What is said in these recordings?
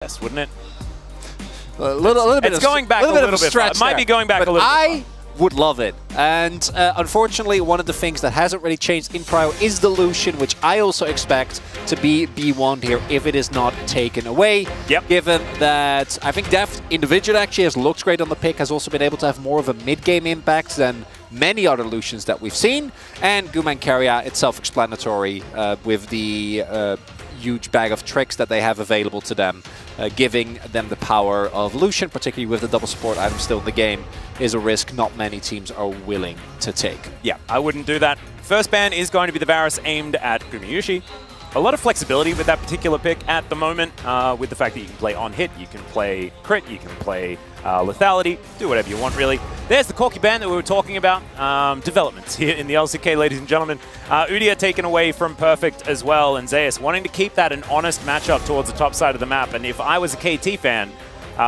Yes, wouldn't it? A little bit. It's going back a little bit. It might be going back a little bit. I would love it. And unfortunately, one of the things that hasn't really changed in Prio is the Lucian, which I also expect to be B1 here if it is not taken away. Yep. Given that I think Deft individually actually has looked great on the pick, has also been able to have more of a mid-game impact than many other Lucians that we've seen. And Guman Keria, it's self-explanatory with the huge bag of tricks that they have available to them, giving them the power of Lucian, particularly with the double support item still in the game, is a risk not many teams are willing to take. Yeah, I wouldn't do that. First ban is going to be the Varus aimed at Gumayushi. A lot of flexibility with that particular pick at the moment, with the fact that you can play on hit, you can play crit, you can play lethality, do whatever you want really. There's the Corki ban that we were talking about. Developments here in the LCK, ladies and gentlemen. Udia taken away from Perfect as well, and Zeus wanting to keep that an honest matchup towards the top side of the map. And if I was a KT fan,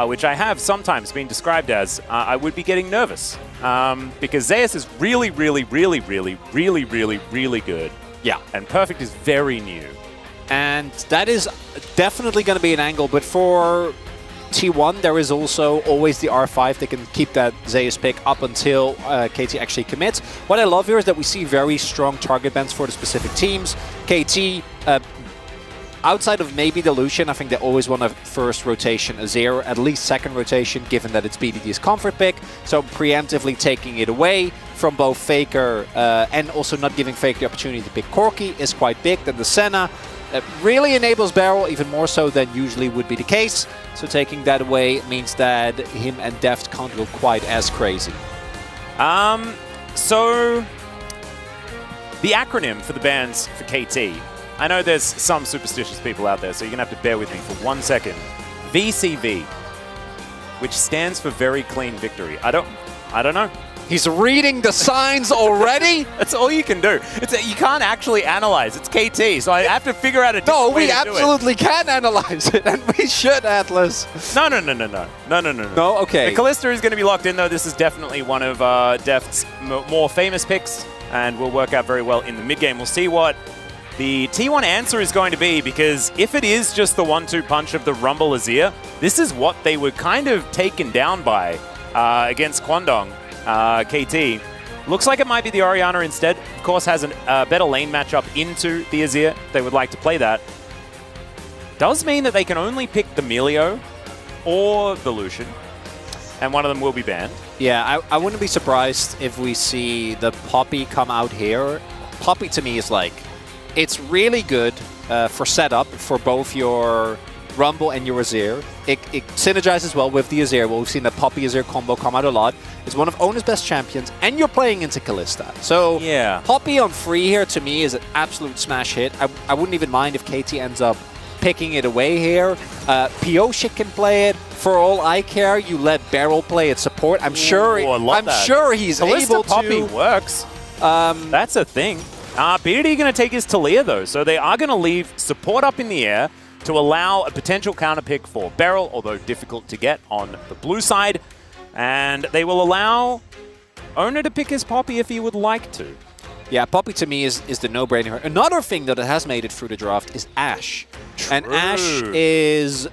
which I have sometimes been described as, I would be getting nervous. Because Zeus is really good. Yeah. And Perfect is very new. And that is definitely going to be an angle, but for T1, there is also always the R5. They can keep that Zeus pick up until KT actually commits. What I love here is that we see very strong target bans for the specific teams. KT, outside of maybe the Lucian, I think they always want a first rotation Azir, at least second rotation, given that it's BDD's comfort pick. So preemptively taking it away from both Faker and also not giving Faker the opportunity to pick Corki is quite big. Then the Senna really enables Barrel, even more so than usually would be the case. So taking that away means that him and Deft can't go quite as crazy. So the acronym for the bans for KT, I know there's some superstitious people out there, so you're going to have to bear with me for 1 second. VCV, which stands for very clean victory. I don't know. He's reading the signs already? That's all you can do. You can't actually analyze. It's KT, so I have to figure out a different way to do it. No, we absolutely can analyze it, and we should, Atlas. No. No? Okay. The Kalista is going to be locked in, though. This is definitely one of Deft's more famous picks, and will work out very well in the mid-game. We'll see what the T1 answer is going to be, because if it is just the 1-2 punch of the Rumble Azir, this is what they were kind of taken down by against Kwandong. KT. Looks like it might be the Orianna instead. Of course, has a better lane matchup into the Azir. They would like to play that. Does mean that they can only pick the Melio or the Lucian, and one of them will be banned. Yeah, I wouldn't be surprised if we see the Poppy come out here. Poppy to me is like, it's really good for setup for both your Rumble and your Azir. It synergizes well with the Azir. Well, we've seen the Poppy Azir combo come out a lot. It's one of Ona's best champions, and you're playing into Kalista. So yeah, Poppy on free here to me is an absolute smash hit. I wouldn't even mind if KT ends up picking it away here. Pioshik can play it. For all I care, you let Barrel play at support. I'm sure he's Kalista able Poppy to. works. That's a thing. BDD going to take his Talia, though, so they are going to leave support up in the air to allow a potential counter pick for Barrel, although difficult to get on the blue side. And they will allow Ona to pick his Poppy if he would like to. Yeah, Poppy to me is the no-brainer. Another thing that has made it through the draft is Ashe. True. And Ashe is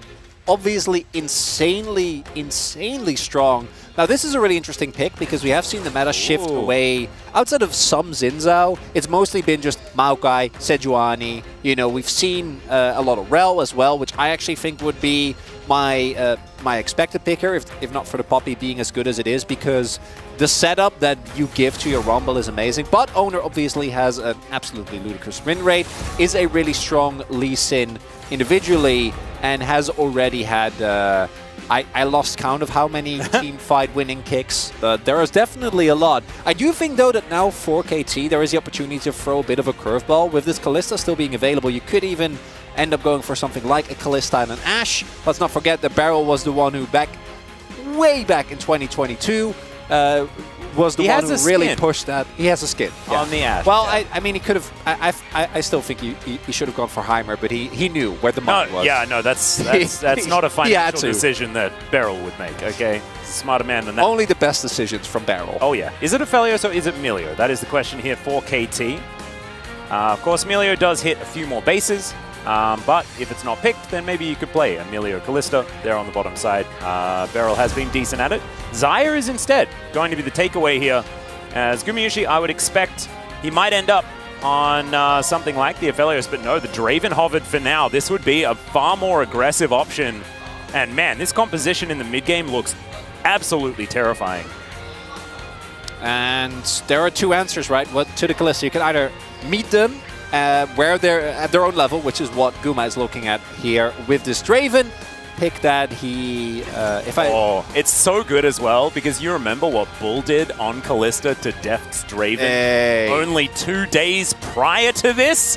obviously insanely strong. Now, this is a really interesting pick because we have seen the meta shift away. Outside of some Xin Zhao, it's mostly been just Maokai, Sejuani. You know, we've seen a lot of Rel as well, which I actually think would be my my expected pick here, if not for the Poppy being as good as it is, because the setup that you give to your Rumble is amazing. But Owner obviously has an absolutely ludicrous win rate, is a really strong Lee Sin individually, and has already had... I lost count of how many team fight winning kicks. There is definitely a lot. I do think, though, that now for KT, there is the opportunity to throw a bit of a curveball. With this Kalista still being available, you could even end up going for something like a Kalista and an Ashe. Let's not forget that Barrel was the one who, way back in 2022, was the one who really pushed that. He has a skin. Yeah. On the Ashe. Well, yeah. I mean, he could have... I still think he should have gone for Heimer, but he knew where the money was. Yeah, no, that's not a financial decision that Barrel would make, okay? Smarter man than that. Only the best decisions from Barrel. Oh, yeah. Is it Aphelios or is it Melio? That is the question here for KT. Of course, Melio does hit a few more bases. But if it's not picked, then maybe you could play Emilio Callista there on the bottom side. Beryl has been decent at it. Xayah is instead going to be the takeaway here. As Gumayusi, I would expect he might end up on something like the Aphelios, but no, the Draven hovered for now. This would be a far more aggressive option. And man, this composition in the mid game looks absolutely terrifying. And there are two answers, right? To the Callista, you can either meet them where they're at their own level, which is what Guma is looking at here with this Draven. Pick that he, it's so good as well, because you remember what Bull did on Callista to Deft's Draven only 2 days prior to this?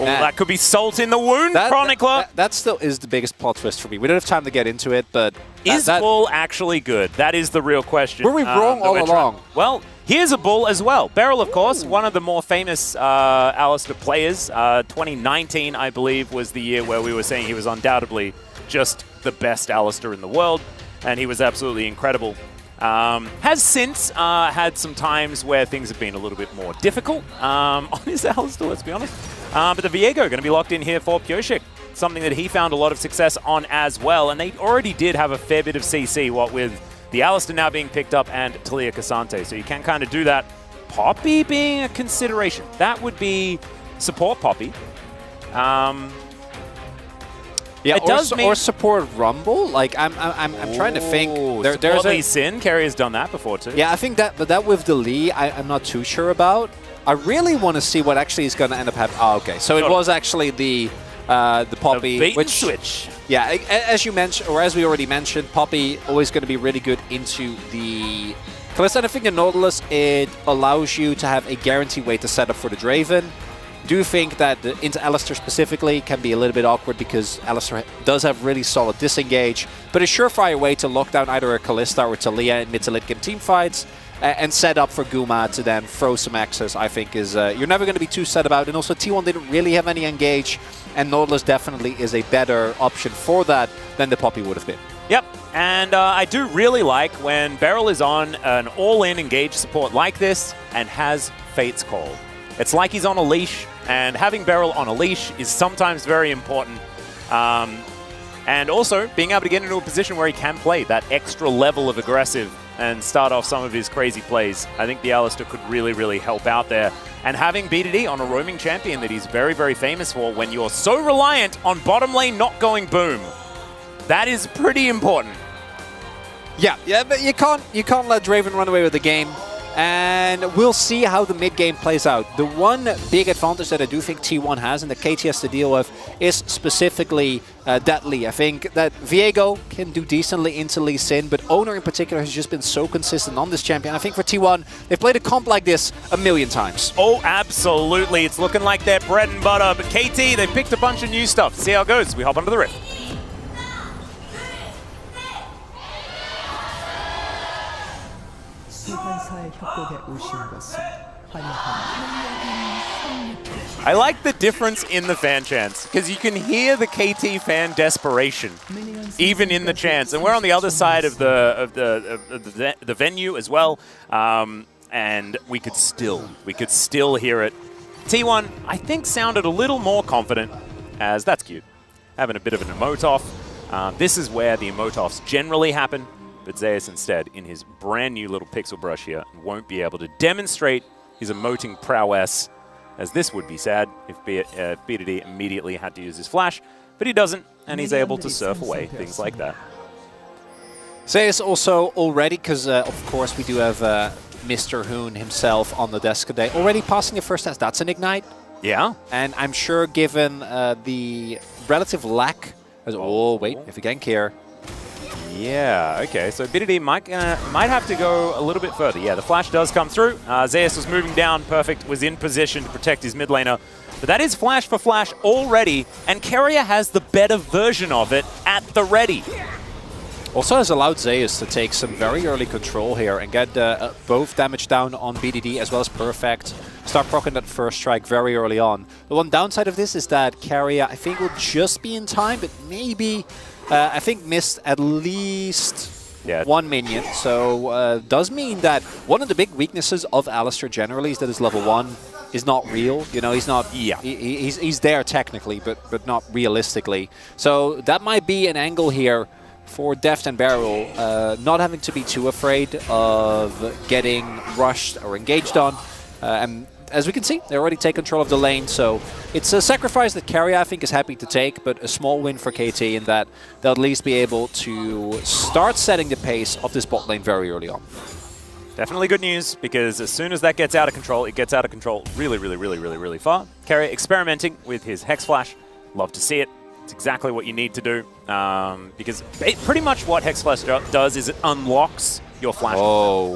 Oh, that could be salt in the wound, Chronicler. That still is the biggest plot twist for me. We don't have time to get into it, but... Is Bull actually good? That is the real question. Were we wrong all along? Well, here's a Bull as well. Beryl, of course, one of the more famous Alistar players. 2019, I believe, was the year where we were saying he was undoubtedly just the best Alistar in the world, and he was absolutely incredible. Has since had some times where things have been a little bit more difficult on his Alistar, let's be honest. But the Viego going to be locked in here for Pioshik, something that he found a lot of success on as well, and they already did have a fair bit of CC, what with the Alistar now being picked up and Talia Casante, so you can kind of do that. Poppy being a consideration. That would be support Poppy. Yeah, or support Rumble. Like I'm trying to think. There's Lee Sin. Carry has done that before too. Yeah, I think that, but that with the Lee, I'm not too sure about. I really want to see what actually is going to end up happening. Oh, okay. So it was actually the Poppy, the bait and switch. Yeah, as you mentioned, or as we already mentioned, Poppy always going to be really good into the Callista. And I think the Nautilus, it allows you to have a guaranteed way to set up for the Draven. Do think that into Alistar specifically can be a little bit awkward because Alistar does have really solid disengage, but a surefire way to lock down either a Callista or Talia in mid to late game team fights and set up for Guma to then throw some access, I think is you're never going to be too sad about. And also T1 didn't really have any engage, and Nautilus definitely is a better option for that than the Poppy would have been. Yep, and I do really like when Beryl is on an all-in engage support like this and has Fate's Call. It's like he's on a leash, and having Beryl on a leash is sometimes very important. And also, being able to get into a position where he can play that extra level of aggressive and start off some of his crazy plays. I think the Alistar could really, really help out there. And having BDD on a roaming champion that he's very, very famous for when you're so reliant on bottom lane not going boom, that is pretty important. Yeah, but you can't let Draven run away with the game. And we'll see how the mid-game plays out. The one big advantage that I do think T1 has and that KT has to deal with is specifically that Lee. I think that Viego can do decently into Lee Sin, but Owner in particular has just been so consistent on this champion. I think for T1, they've played a comp like this a million times. Oh, absolutely. It's looking like their bread and butter. But KT, they picked a bunch of new stuff. See how it goes. We hop onto the rift. I like the difference in the fan chants, because you can hear the KT fan desperation, even in the chants. And we're on the other side of the venue as well, and we could still hear it. T1, I think, sounded a little more confident, as that's cute, having a bit of an emote-off. This is where the emote-offs generally happen. But Zeus instead, in his brand new little pixel brush here, won't be able to demonstrate his emoting prowess, as this would be sad if BDD immediately had to use his flash, but he doesn't, and he's able to surf away, things like that. Zeus also already, because of course we do have Mr. Hoon himself on the desk today, already passing the first test. That's an Ignite. Yeah. And I'm sure given the relative lack, oh wait, if you gank here. Yeah, okay, so BDD might have to go a little bit further. Yeah, the flash does come through. Zeus was moving down, perfect, was in position to protect his mid laner. But that is flash for flash already, and Keria has the better version of it at the ready. Also has allowed Zeus to take some very early control here and get both damage down on BDD as well as Perfect. Start proccing that first strike very early on. The one downside of this is that Keria, I think, will just be in time, but maybe... I think missed at least one minion, so does mean that one of the big weaknesses of Alistar generally is that his level 1 is not real. You know, he's not. Yeah. He's there technically, but not realistically. So that might be an angle here for Deft and Beryl, not having to be too afraid of getting rushed or engaged on. And as we can see, they already take control of the lane, so it's a sacrifice that Carry, I think, is happy to take, but a small win for KT in that they'll at least be able to start setting the pace of this bot lane very early on. Definitely good news, because as soon as that gets out of control, it gets out of control really far. Carry experimenting with his Hex Flash. Love to see it. It's exactly what you need to do, because pretty much what Hex Flash does is it unlocks your Flash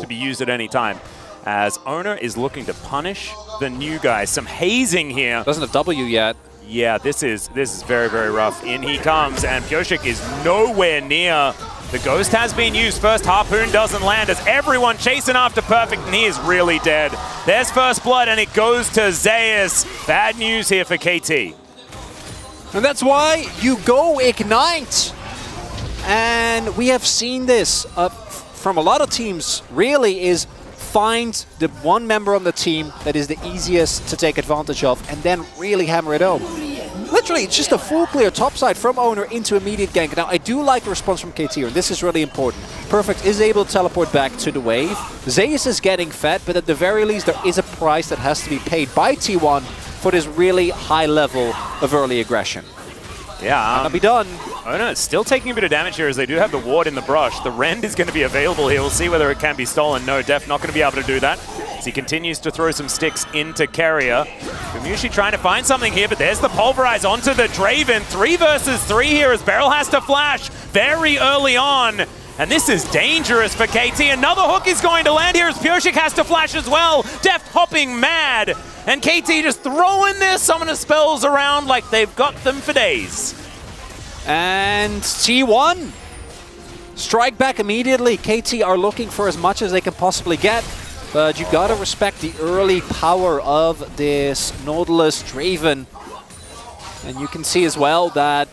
to be used at any time. As Owner is looking to punish the new guys. Some hazing here. Doesn't have W yet. Yeah, this is very rough. In he comes, and Pyosik is nowhere near. The Ghost has been used. First Harpoon doesn't land as everyone chasing after Perfect, and he is really dead. There's first blood, and it goes to Zeus. Bad news here for KT. And that's why you go Ignite. And we have seen this from a lot of teams, really, is find the one member on the team that is the easiest to take advantage of and then really hammer it home. Literally, it's just a full clear topside from Owner into immediate gank. Now, I do like the response from KT, and this is really important. Perfect is able to teleport back to the wave. Zeus is getting fed, but at the very least, there is a price that has to be paid by T1 for this really high level of early aggression. Yeah, That'll be done. Oh no, it's still taking a bit of damage here as they do have the ward in the brush. The Rend is going to be available here. We'll see whether it can be stolen. No, Def not going to be able to do that. As he continues to throw some sticks into Carrier. Gamushi trying to find something here, but there's the Pulverize onto the Draven. 3 versus 3 here as Beryl has to flash very early on. And this is dangerous for KT. Another hook is going to land here as Pyosik has to flash as well. Def hopping mad. And KT just throwing their summoner spells around like they've got them for days. And T1 strike back immediately. KT are looking for as much as they can possibly get, but you gotta respect the early power of this Nautilus Draven. And you can see as well that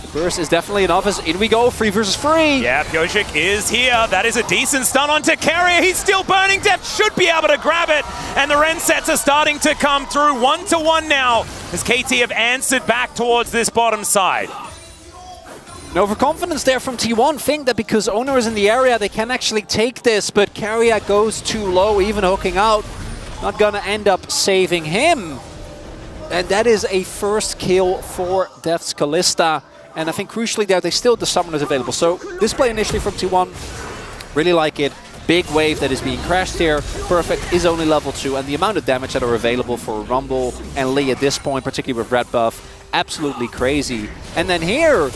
the burst is definitely enough. As in we go, 3 versus 3. Yeah, Pyosik is here. That is a decent stun onto Carrier. He's still burning. Def should be able to grab it. And the Ren sets are starting to come through 1-1 now as KT have answered back towards this bottom side. An overconfidence there from T1. Think that because Owner is in the area, they can actually take this, but Carrier goes too low, even hooking out. Not gonna end up saving him. And that is a first kill for Deft's Kalista. And I think crucially there, they still have the summoners available. So this play initially from T1, really like it. Big wave that is being crashed here. Perfect is only level 2, and the amount of damage that are available for Rumble and Lee at this point, particularly with Red Buff, absolutely crazy. And then here,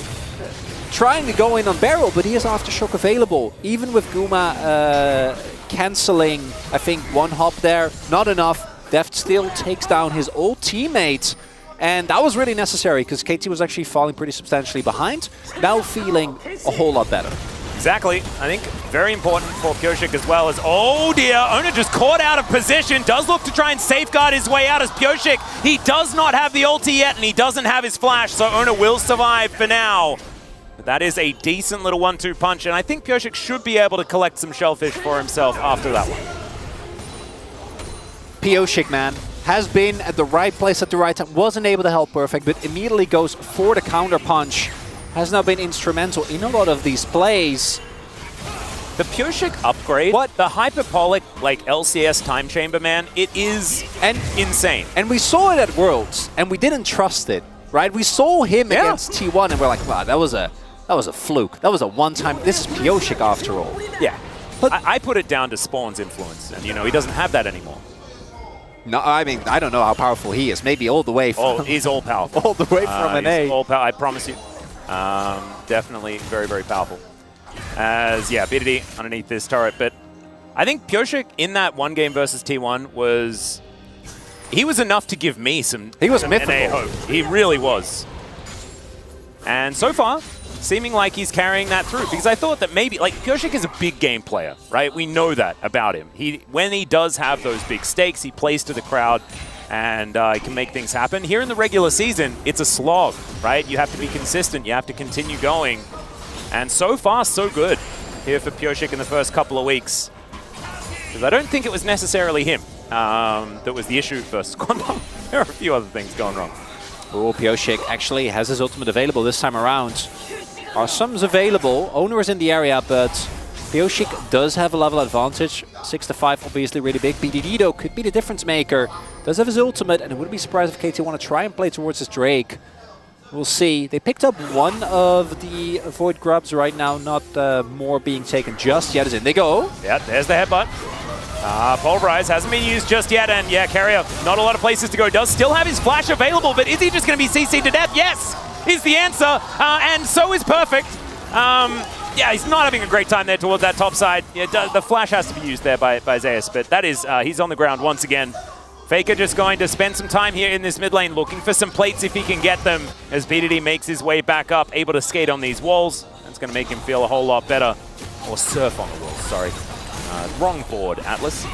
trying to go in on Beryl, but he has Aftershock available. Even with Guma cancelling, I think, one hop there, not enough. Deft still takes down his old teammate. And that was really necessary because KT was actually falling pretty substantially behind. Now feeling a whole lot better. Exactly. I think very important for Pyosik as well as, oh dear, Owner just caught out of position, does look to try and safeguard his way out as Pyosik. He does not have the ulti yet and he doesn't have his flash, so Owner will survive for now. But that is a decent little 1-2 punch, and I think Pyosik should be able to collect some shellfish for himself after that one. Pyosik, man, has been at the right place at the right time, wasn't able to help Perfect, but immediately goes for the counter punch. Has now been instrumental in a lot of these plays. The Pyosik upgrade, the Hyperbolic like LCS time chamber, man, it is insane. And we saw it at Worlds, and we didn't trust it, right? We saw him against T1, and we're like, wow, that was a fluke. That was a one-time. This is Pyosik after all. Yeah, but I put it down to Spawn's influence, and you know he doesn't have that anymore. No, I mean, I don't know how powerful he is. Maybe all the way from... Oh, he's all powerful. all the way from an A. I promise you. Definitely very, very powerful. As, yeah, BDD underneath this turret. But I think Pyosik in that one game versus T1 was... He was enough to give me some... He was mythical. NA hope. He really was. And so far, seeming like he's carrying that through. Because I thought that maybe, like, Pyosik is a big game player, right? We know that about him. When he does have those big stakes, he plays to the crowd and he can make things happen. Here in the regular season, it's a slog, right? You have to be consistent. You have to continue going. And so far, so good here for Pyosik in the first couple of weeks. Because I don't think it was necessarily him. that was the issue for Squandom. There are a few other things going wrong. Oh, Pioshik actually has his ultimate available this time around. Are sums available? Owner is in the area, but Pioshik does have a level advantage. 6-5, obviously really big. BDD, though, could be the difference maker. Does have his ultimate, and I wouldn't be surprised if KT want to try and play towards his Drake. We'll see. They picked up one of the Void Grubs right now, not more being taken just yet. As in they go. Yeah, there's the headbutt. Pulverize hasn't been used just yet, and yeah, Carrier, not a lot of places to go. Does still have his flash available, but is he just going to be CC'd to death? Yes, is the answer, and so is Perfect. Yeah, he's not having a great time there towards that top side. Yeah, the flash has to be used there by Zeus, but that is, he's on the ground once again. Faker just going to spend some time here in this mid lane, looking for some plates if he can get them, as BDD makes his way back up, able to skate on these walls. That's going to make him feel a whole lot better. Or surf on the walls, sorry. Wrong board, Atlas.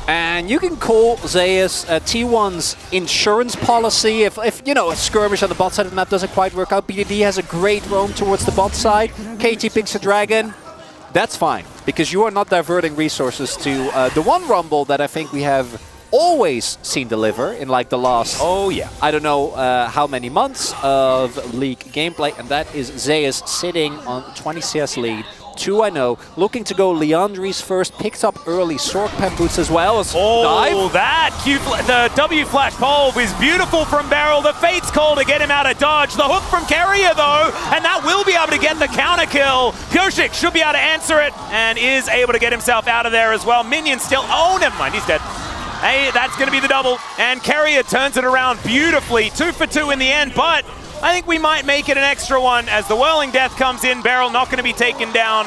And you can call Zeus T1's insurance policy if you know, a skirmish on the bot side of the map doesn't quite work out. BDD has a great roam towards the bot side. KT picks a dragon. That's fine, because you are not diverting resources to the one Rumble that I think we have always seen deliver in like the last, I don't know how many months of League gameplay, and that is Zeus sitting on 20 CS lead. 2-0, looking to go Leandri's first, picked up early Sork Pen Boots as well as dive. The W flash pole was beautiful from Beryl. The Fate's call to get him out of dodge. The hook from Carrier though, and that will be able to get the counter kill. Pioshik should be able to answer it and is able to get himself out of there as well. Minion still, oh never mind, he's dead. Hey, that's going to be the double, and Carrier turns it around beautifully. 2 for 2 in the end, but I think we might make it an extra one as the Whirling Death comes in. Beryl not going to be taken down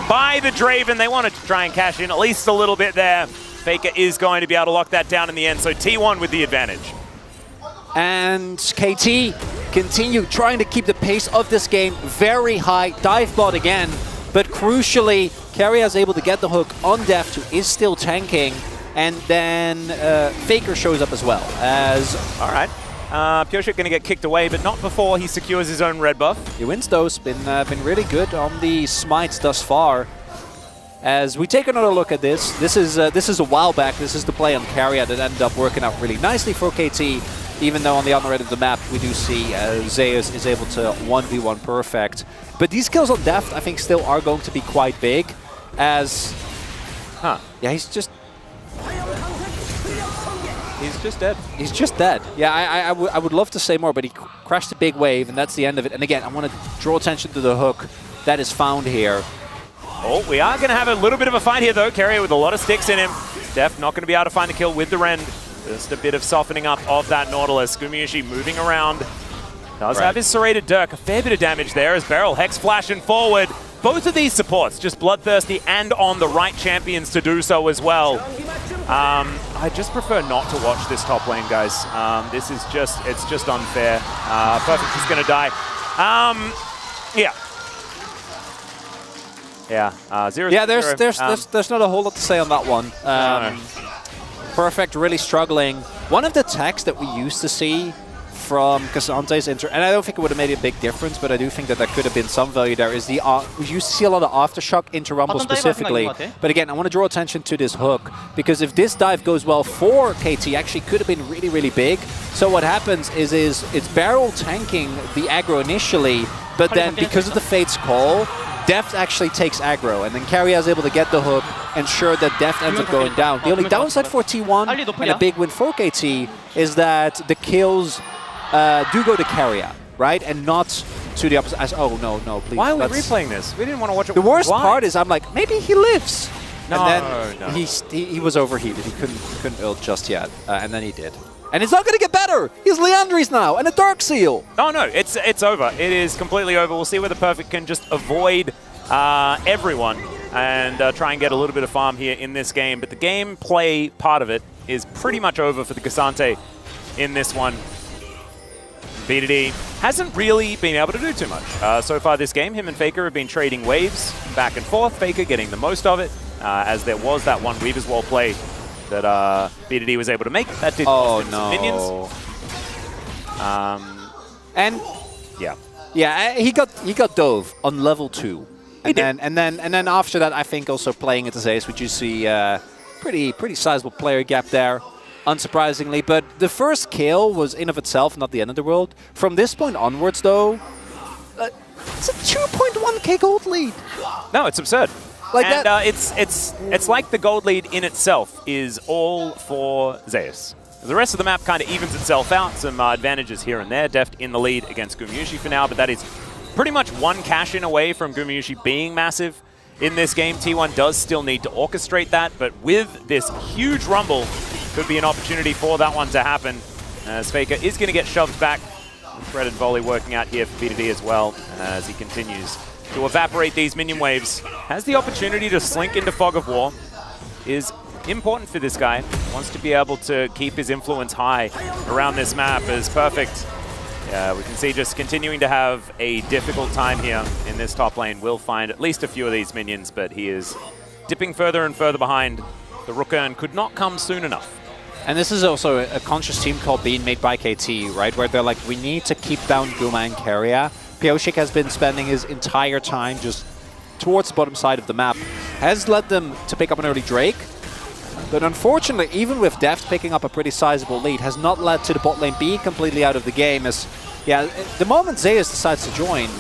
by the Draven. They wanted to try and cash in at least a little bit there. Faker is going to be able to lock that down in the end, so T1 with the advantage. And KT continue trying to keep the pace of this game very high. Dive bot again, but crucially, Carrier is able to get the hook on Deft, who is still tanking, and then Faker shows up as well. All right. Pioshik going to get kicked away, but not before he secures his own red buff. He wins those. Been really good on the smites thus far. As we take another look at this, this is a while back. This is the play on Carrier that ended up working out really nicely for KT. Even though on the other end of the map we do see Zeus is able to 1v1 perfect. But these kills on Deft I think still are going to be quite big. As yeah, he's just dead. He's just dead. Yeah, I would love to say more, but he crashed a big wave, and that's the end of it. And again, I want to draw attention to the hook that is found here. Oh, we are going to have a little bit of a fight here, though. Carrier with a lot of sticks in him. Def not going to be able to find the kill with the Rend. Just a bit of softening up of that Nautilus. Gumayushi moving around. Does have his Serrated Dirk. A fair bit of damage there as Beryl Hex flashing forward. Both of these supports just bloodthirsty and on the right champions to do so as well. I just prefer not to watch this top lane, guys. This is it's just unfair. Perfect is going to die. Zero. Yeah, there's not a whole lot to say on that one. Perfect really struggling. One of the techs that we used to see from K'Sante's and I don't think it would have made a big difference, but I do think that there could have been some value there, is the we used to see a lot of aftershock into Rumble specifically. But again, I want to draw attention to this hook, because if this dive goes well for KT, actually could have been really, really big. So what happens is it's Beryl tanking the aggro initially, but then because of the Fate's call, Deft actually takes aggro, and then Carrier is able to get the hook, ensure that Deft ends up going down. The only downside for T1 and a big win for KT is that the kills do go to Carrier, right? And not to the opposite. Oh, no, please. Why are we replaying this? We didn't want to watch it. The worst part is I'm like, maybe he lives. No, and then he was overheated. He couldn't ult just yet, and then he did. And it's not going to get better. He's Leandri's now, and a Dark Seal. Oh, no, it's over. It is completely over. We'll see whether Perfect can just avoid everyone and try and get a little bit of farm here in this game. But the gameplay part of it is pretty much over for the K'Sante in this one. BDD hasn't really been able to do too much. So far this game, him and Faker have been trading waves back and forth. Faker getting the most of it, as there was that one Weaver's Wall play that BDD was able to make. That did cost him some minions. And yeah, he got dove on level 2. And then after that, I think also playing it as Ace, which you see pretty sizable player gap there. unsurprisingly. But the first kill was in of itself not the end of the world. From this point onwards, though, it's a 2.1k gold lead. No, it's absurd. Like and that. It's like the gold lead in itself is all for Zeus. The rest of the map kind of evens itself out. Some advantages here and there. Deft in the lead against Gumayusi for now, but that is pretty much one cash-in away from Gumayusi being massive in this game. T1 does still need to orchestrate that, but with this huge rumble, could be an opportunity for that one to happen. As Faker is going to get shoved back. Threaded volley working out here for BDD as well, as he continues to evaporate these minion waves. Has the opportunity to slink into Fog of War. Is important for this guy. Wants to be able to keep his influence high around this map as Perfect. Yeah, we can see just continuing to have a difficult time here in this top lane. Will find at least a few of these minions, but he is dipping further and further behind. The Rookern could not come soon enough. And this is also a conscious team call being made by KT, right? Where they're like, we need to keep down Guma and Keria. Pioshik has been spending his entire time just towards the bottom side of the map. Has led them to pick up an early Drake. But unfortunately, even with Deft picking up a pretty sizable lead, has not led to the bot lane being completely out of the game. As, yeah, the moment Zeus decides to join,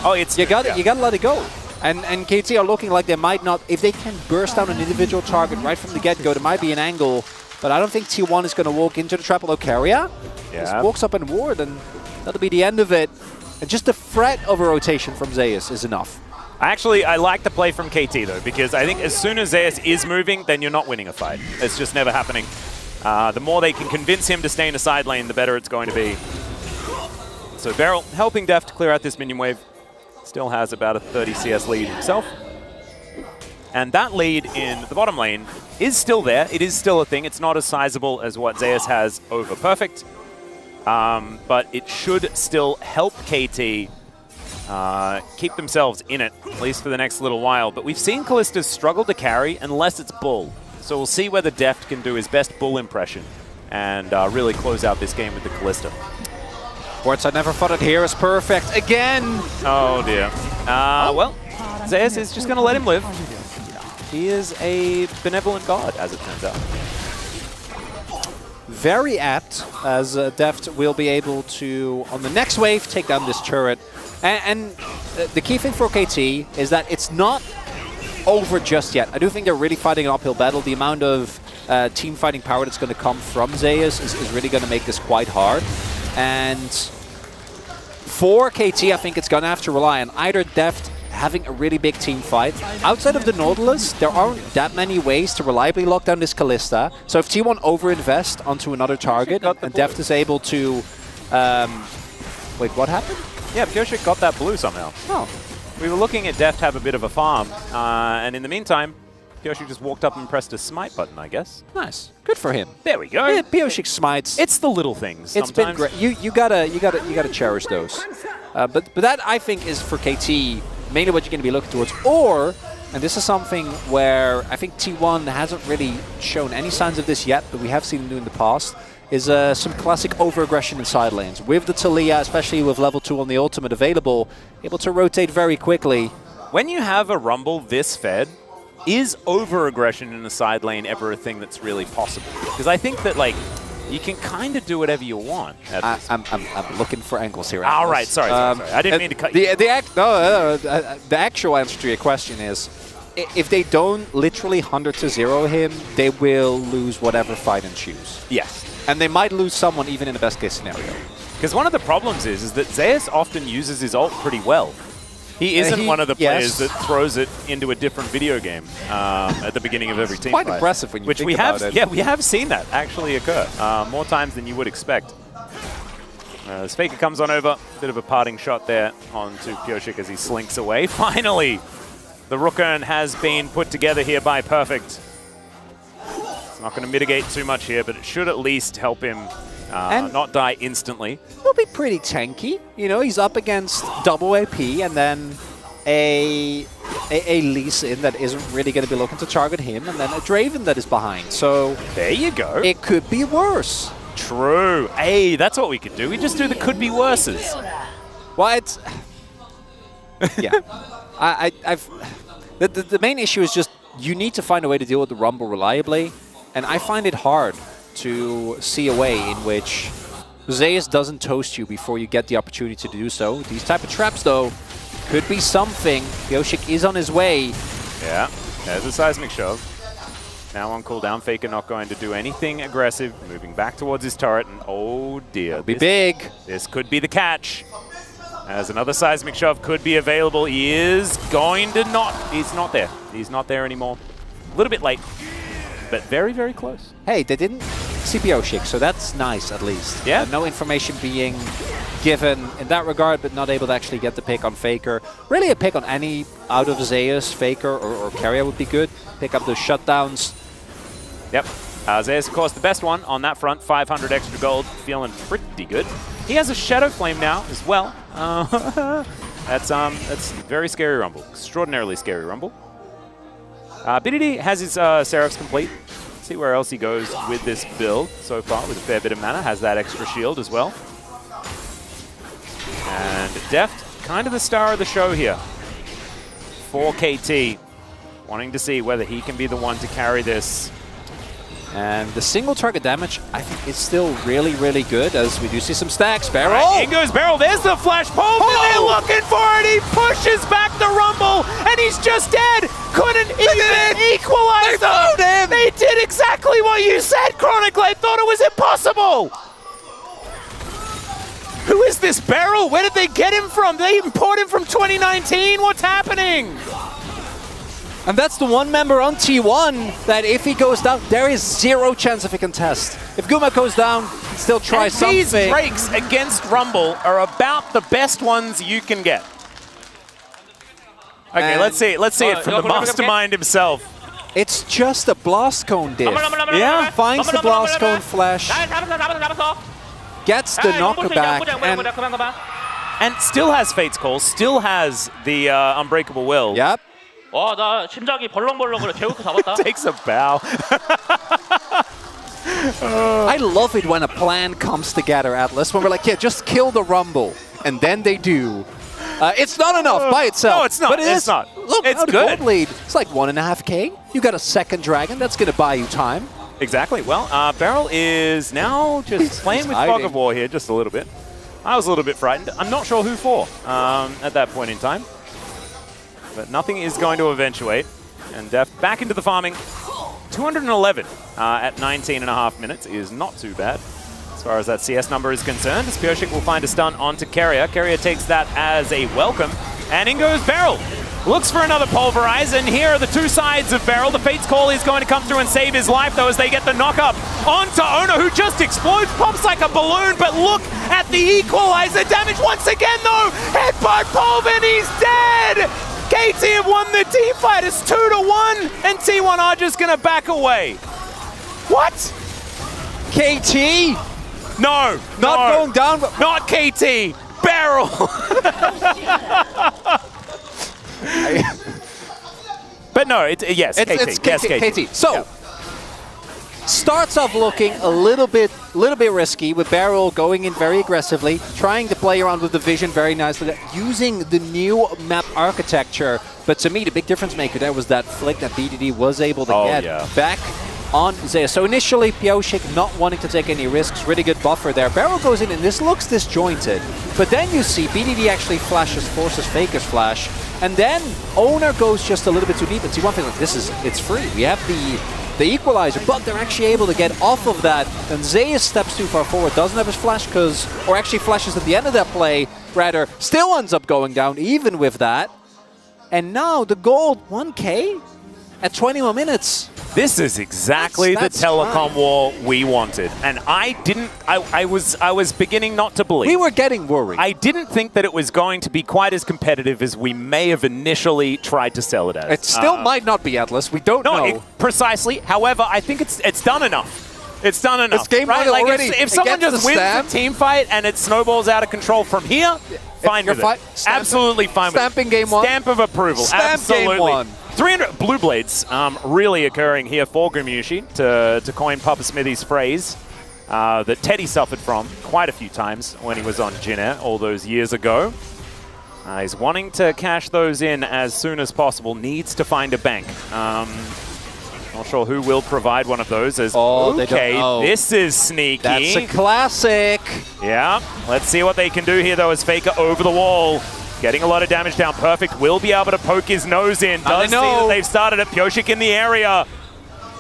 you gotta let it go. And KT are looking like they might not, if they can burst down an individual target right from the get-go, there might be an angle. But I don't think T1 is going to walk into the trap, although Keria just walks up and ward, and that'll be the end of it. And just the threat of a rotation from Zeus is enough. I like the play from KT, though, because I think as soon as Zeus is moving, then you're not winning a fight. It's just never happening. The more they can convince him to stay in the side lane, the better it's going to be. So Beryl helping Deft clear out this minion wave. Still has about a 30 CS lead himself. And that lead in the bottom lane is still there. It is still a thing. It's not as sizable as what Zeus has over Perfect. But it should still help KT keep themselves in it, at least for the next little while. But we've seen Kalista struggle to carry unless it's Bull. So we'll see whether Deft can do his best Bull impression and really close out this game with the Kalista. Words I never thought I'd hear is Perfect again. Oh dear. Well, Zeus is just going to let him live. He is a benevolent god, as it turns out. Very apt, as Deft will be able to, on the next wave, take down this turret. And the key thing for KT is that it's not over just yet. I do think they're really fighting an uphill battle. The amount of team fighting power that's going to come from Zeus is really going to make this quite hard. And for KT, I think it's going to have to rely on either Deft having a really big team fight. Outside of the Nautilus, there aren't that many ways to reliably lock down this Kalista. So if T1 overinvest onto another target and Deft is able to... wait, what happened? Yeah, Pioshik got that blue somehow. Oh. We were looking at Deft have a bit of a farm, and in the meantime, Pioshik just walked up and pressed a smite button, I guess. Nice. Good for him. There we go. Yeah, Pioshik smites. It's the little things. It's been great. You gotta cherish those. But that, I think, is for KT mainly what you're going to be looking towards. Or, and this is something where I think T1 hasn't really shown any signs of this yet, but we have seen them do in the past, is some classic over-aggression in side lanes. With the Taliyah, especially with level 2 on the ultimate available, able to rotate very quickly. When you have a Rumble this fed, is over-aggression in the side lane ever a thing that's really possible? Because I think that, like, you can kind of do whatever you want. I'm looking for angles here. All right, sorry. I didn't mean to cut you. The actual answer to your question is, if they don't literally 100-0 him, they will lose whatever fight and choose. Yes. And they might lose someone even in the best case scenario. Because one of the problems is that Zeus often uses his ult pretty well. He isn't one of the players that throws it into a different video game at the beginning of every team quite fight. Impressive when you think about it. Yeah, we have seen that actually occur more times than you would expect. Faker comes on over, bit of a parting shot there onto Pioshik as he slinks away. Finally, the Rookern has been put together here by Perfect. It's not going to mitigate too much here, but it should at least help him not die instantly. He'll be pretty tanky. You know, he's up against double AP and then a Lee Sin that isn't really going to be looking to target him, and then a Draven that is behind. So there you go. It could be worse. True. Hey, that's what we could do. We just do the could be worses. Well, it's... yeah. The main issue is just you need to find a way to deal with the Rumble reliably, and I find it hard. to see a way in which Zeus doesn't toast you before you get the opportunity to do so. These type of traps, though, could be something. Yoshik is on his way. Yeah, there's a seismic shove. Now on cooldown, Faker not going to do anything aggressive, moving back towards his turret, and oh dear. Be big. This could be the catch. As another seismic shove could be available. He is going to not. He's not there. He's not there anymore. A little bit late, but very, very close. Hey, they didn't CP Yoshik, so that's nice at least. Yeah. No information being given in that regard, but not able to actually get the pick on Faker. Really a pick on any out of Zeus, Faker, or Carrier would be good. Pick up those shutdowns. Yep. Zeus, of course, the best one on that front. 500 extra gold. Feeling pretty good. He has a Shadow Flame now as well. That's very scary Rumble. Extraordinarily scary Rumble. BDD has his Seraphs complete. Let's see where else he goes with this build so far with a fair bit of mana. Has that extra shield as well. And Deft, kind of the star of the show here for KT. Wanting to see whether he can be the one to carry this. And the single target damage, I think, is still really, really good, as we do see some stacks. Barrel! Right, in goes Barrel. There's the flash pole. They're looking for it. He pushes back the Rumble, and he's just dead. Couldn't even equalize them. They did exactly what you said, Chronicle. I thought it was impossible. Who is this Barrel? Where did they get him from? They import him from 2019? What's happening? And that's the one member on T1 that if he goes down, there is zero chance of a contest. If Guma goes down, still try and something. These breaks against Rumble are about the best ones you can get. Okay, and let's see it from the mastermind himself. It's just a blast cone diff. Yeah. Finds the blast cone flash, gets the knockback, and still has Fate's Call, still has the Unbreakable Will. Yep. 나 심장이 벌렁벌렁거려. 제우스 잡았다. Takes a bow. I love it when a plan comes together, Atlas, when we're like, yeah, just kill the Rumble. And then they do. It's not enough by itself. No, it's not. But It's not. Look, It's the good. gold lead. It's like 1.5K. You got a second dragon. That's going to buy you time. Exactly. Well, Barrel is now just playing with Fog of War here just a little bit. I was a little bit frightened. I'm not sure who for at that point in time. But nothing is going to eventuate. And Deft back into the farming. 211 at 19.5 minutes is not too bad as far as that CS number is concerned. As Pioshik will find a stun onto Carrier. Carrier takes that as a welcome. And in goes Barrel. Looks for another Pulverize, and here are the two sides of Barrel. The Fate's Call is going to come through and save his life, though, as they get the knock-up onto Ono, who just explodes, pops like a balloon, but look at the equalizer damage once again, though! Headbutt Pulver, and he's dead! KT have won the team fight. It's 2-1, and T1 are just going to back away. What? KT? No. Not going down. But not KT. Barrel. But no, yes, KT. It's yes, KT. So, yeah. Starts off looking a little bit risky with Barrel going in very aggressively, trying to play around with the vision very nicely, using the new map architecture. But to me, the big difference maker there was that flick that BDD was able to get back on Zeus. So initially, Pioshik not wanting to take any risks, really good buffer there. Barrel goes in, and this looks disjointed. But then you see BDD actually forces Faker's flash, and then Owner goes just a little bit too deep. And T1 feels like it's free. We have the equalizer, but they're actually able to get off of that. And Zeus steps too far forward, doesn't have his flash, or actually flashes at the end of that play, rather, still ends up going down even with that. And now the gold 1K at 20 more minutes. This is exactly the telecom war we wanted, and I was beginning not to believe. We were getting worried. I didn't think that it was going to be quite as competitive as we may have initially tried to sell it as. It still might not be, Atlas. We don't know. Precisely. However, I think it's done enough. It's done enough. It's game right? like already. If someone just wins a team fight and it snowballs out of control from here, fine with it. Absolutely fine with it. Stamping game one. Stamp of approval. Stamp Absolutely. game one. 300 Blue Blades really occurring here for Gumushi, to coin Papa Smithy's phrase that Teddy suffered from quite a few times when he was on Jin Air all those years ago. He's wanting to cash those in as soon as possible, needs to find a bank. Not sure who will provide one of those. As They don't okay, know. this is sneaky. That's a classic. Yeah, let's see what they can do here, though, as Faker over the wall. Getting a lot of damage down. Perfect will be able to poke his nose in. Does see that they've started it. Pyosik in the area.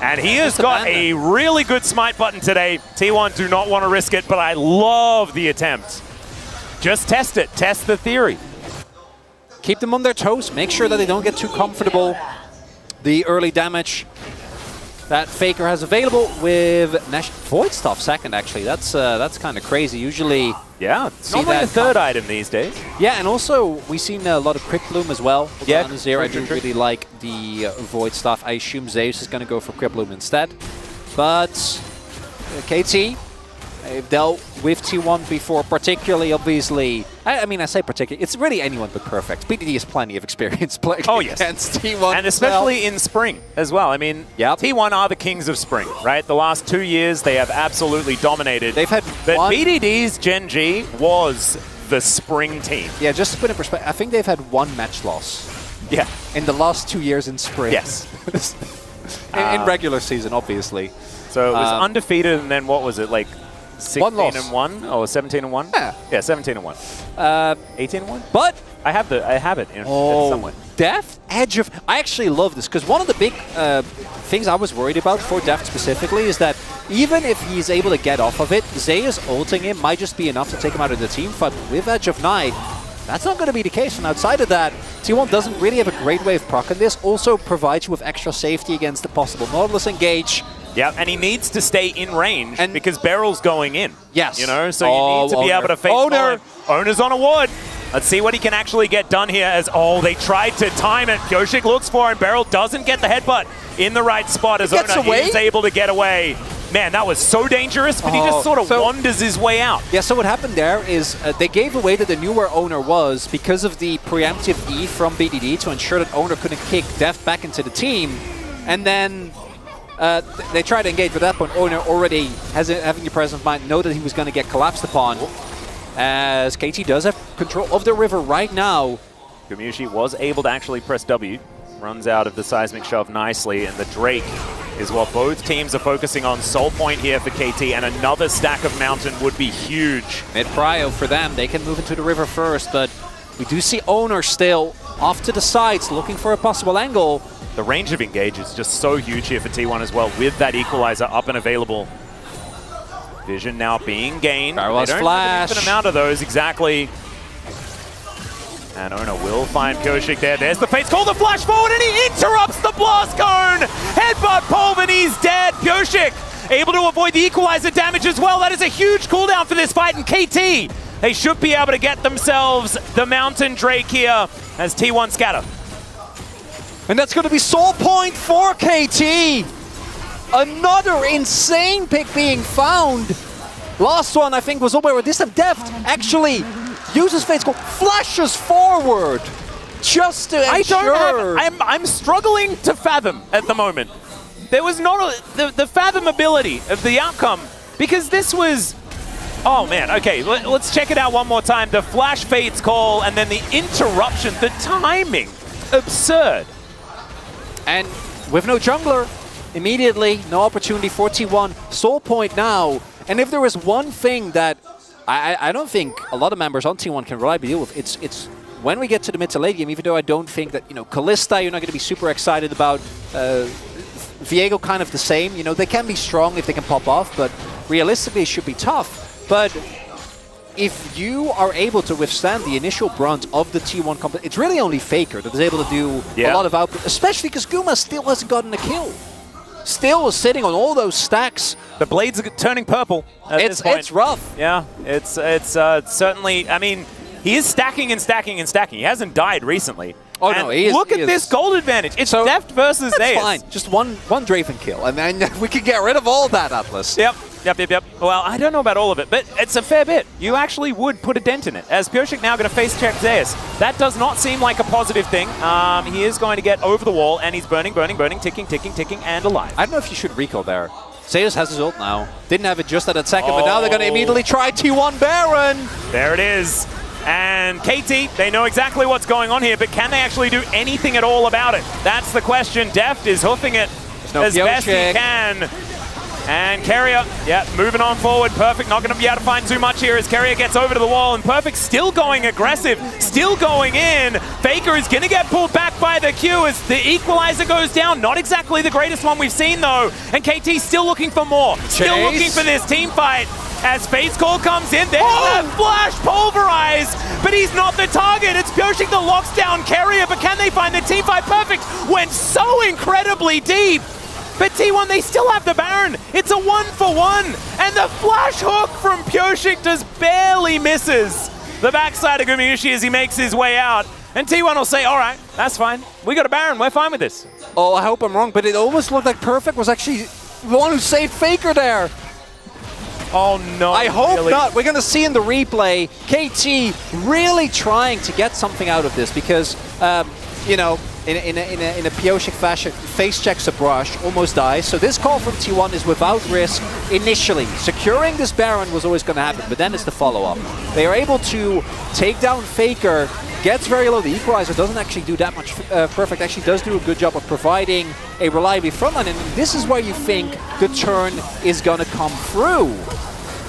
And he has got a really good smite button today. T1 do not want to risk it, but I love the attempt. Just test it. Test the theory. Keep them on their toes. Make sure that they don't get too comfortable. The early damage that Faker has available with Nash. Void Staff second, actually. That's kind of crazy. Usually, yeah, it's normally the third item these days. Yeah, and also we've seen a lot of Crypt Bloom as well. Yeah, I do really like the Void Staff. I assume Zeus is going to go for Crypt Bloom instead. But KT, they've dealt with T1 before, particularly, obviously. I mean, I say particularly. It's really anyone but perfect. BDD has plenty of experience playing against T1. And especially in spring as well. I mean, T1 are the kings of spring, right? The last 2 years, they have absolutely dominated. They've had BDD's Gen G was the spring team. Yeah, just to put in perspective, I think they've had one match loss. Yeah. In the last 2 years in spring. Yes. in regular season, obviously. So it was undefeated, and then what was it, like 16-1 or 17-1? Yeah, 17-1. 18-1. But I have it in somewhere. Deft edge of. I actually love this because one of the big things I was worried about for Deft specifically is that even if he's able to get off of it, Zeus ulting him might just be enough to take him out of the team fight. With Edge of Night, that's not going to be the case. And outside of that, T1 doesn't really have a great way of proccing this. Also provides you with extra safety against the possible Nautilus engage. Yeah, and he needs to stay in range because Beryl's going in. Yes. You know, so you need to be able to face Owner's on a ward. Let's see what he can actually get done here as, they tried to time it. Pyosik looks for him. Beryl doesn't get the headbutt in the right spot as Owner is able to get away. Man, that was so dangerous, but he just sort of wanders his way out. Yeah, so what happened there is they gave away that they knew where Owner was because of the preemptive E from BDD to ensure that Owner couldn't kick Deft back into the team. And then they tried to engage, but at that point, Owner already, having the presence of mind, know that he was going to get collapsed upon. As KT does have control of the river right now. Gumushi was able to actually press W. Runs out of the seismic shove nicely, and the Drake is what both teams are focusing on. Soul point here for KT, and another stack of Mountain would be huge. Mid-prio for them. They can move into the river first, but we do see Owner still off to the sides, looking for a possible angle. The range of engage is just so huge here for T1 as well, with that equalizer up and available. Vision now being gained. They don't have an infinite amount of those, exactly. And Owner will find Pyosik there. There's the Fate's call, the flash forward, and he interrupts the blast cone! Headbutt Polvin, he's dead! Pyosik able to avoid the equalizer damage as well. That is a huge cooldown for this fight, and KT, they should be able to get themselves the Mountain Drake here as T1 scatter. And that's going to be Soul Point for KT! Another insane pick being found. Last one, I think, was over where this time Deft actually uses Fate's Call, flashes forward just to ensure. I'm struggling to fathom at the moment. There was not the fathomability of the outcome, because this was, oh man, okay, let's check it out one more time. The flash Fate's Call and then the interruption, the timing, absurd. And with no jungler, immediately, no opportunity for T1. Soul Point now. And if there is one thing that I don't think a lot of members on T1 can reliably deal with, it's when we get to the mid to late game, even though I don't think that, Kalista, you're not going to be super excited about. Viego kind of the same. They can be strong if they can pop off, but realistically it should be tough. But if you are able to withstand the initial brunt of the T1 competition, it's really only Faker that is able to do a lot of output, especially because Guma still hasn't gotten a kill. Still sitting on all those stacks. The blades are turning purple at this point. It's rough. Yeah, it's certainly, I mean, he is stacking and stacking and stacking. He hasn't died recently. Oh, no, he is. Look at this gold advantage. It's Deft versus Zeus. That's fine. Just one Draven kill, and then we can get rid of all that, Atlas. Yep. Well, I don't know about all of it, but it's a fair bit. You actually would put a dent in it. As Pyosik now going to face check Zeus. That does not seem like a positive thing. He is going to get over the wall, and he's burning, ticking, and alive. I don't know if you should recall there. Zeus has his ult now. Didn't have it just at that second, but now they're going to immediately try T1 Baron. There it is. And KT, they know exactly what's going on here, but can they actually do anything at all about it? That's the question. Deft is hoofing it No as best he Piochik. can. And Carrier, yeah, moving on forward. Perfect not going to be able to find too much here as Carrier gets over to the wall. And Perfect still going aggressive, still going in. Faker is going to get pulled back by the Q as the equalizer goes down. Not exactly the greatest one we've seen, though. And KT still looking for more. Still looking for this team fight. As Fate's Call comes in, there's that flash pulverize, but he's not the target. It's Piochik that locks down Carrier, but can they find the team fight? Perfect went so incredibly deep. But T1, they still have the Baron. It's a 1-for-1. And the flash hook from Piochik just barely misses the backside of Gumayushi as he makes his way out. And T1 will say, all right, that's fine. We got a Baron. We're fine with this. Oh, I hope I'm wrong, but it almost looked like Perfect was actually the one who saved Faker there. Oh, no. I hope not. We're going to see in the replay KT really trying to get something out of this because, you know, in a Piochik fashion, face checks a brush, almost dies. So this call from T1 is without risk initially. Securing this Baron was always going to happen, but then it's the follow-up. They are able to take down Faker, gets very low. The equalizer doesn't actually do that much. Perfect actually does do a good job of providing a reliable frontline, and this is where you think the turn is going to come through.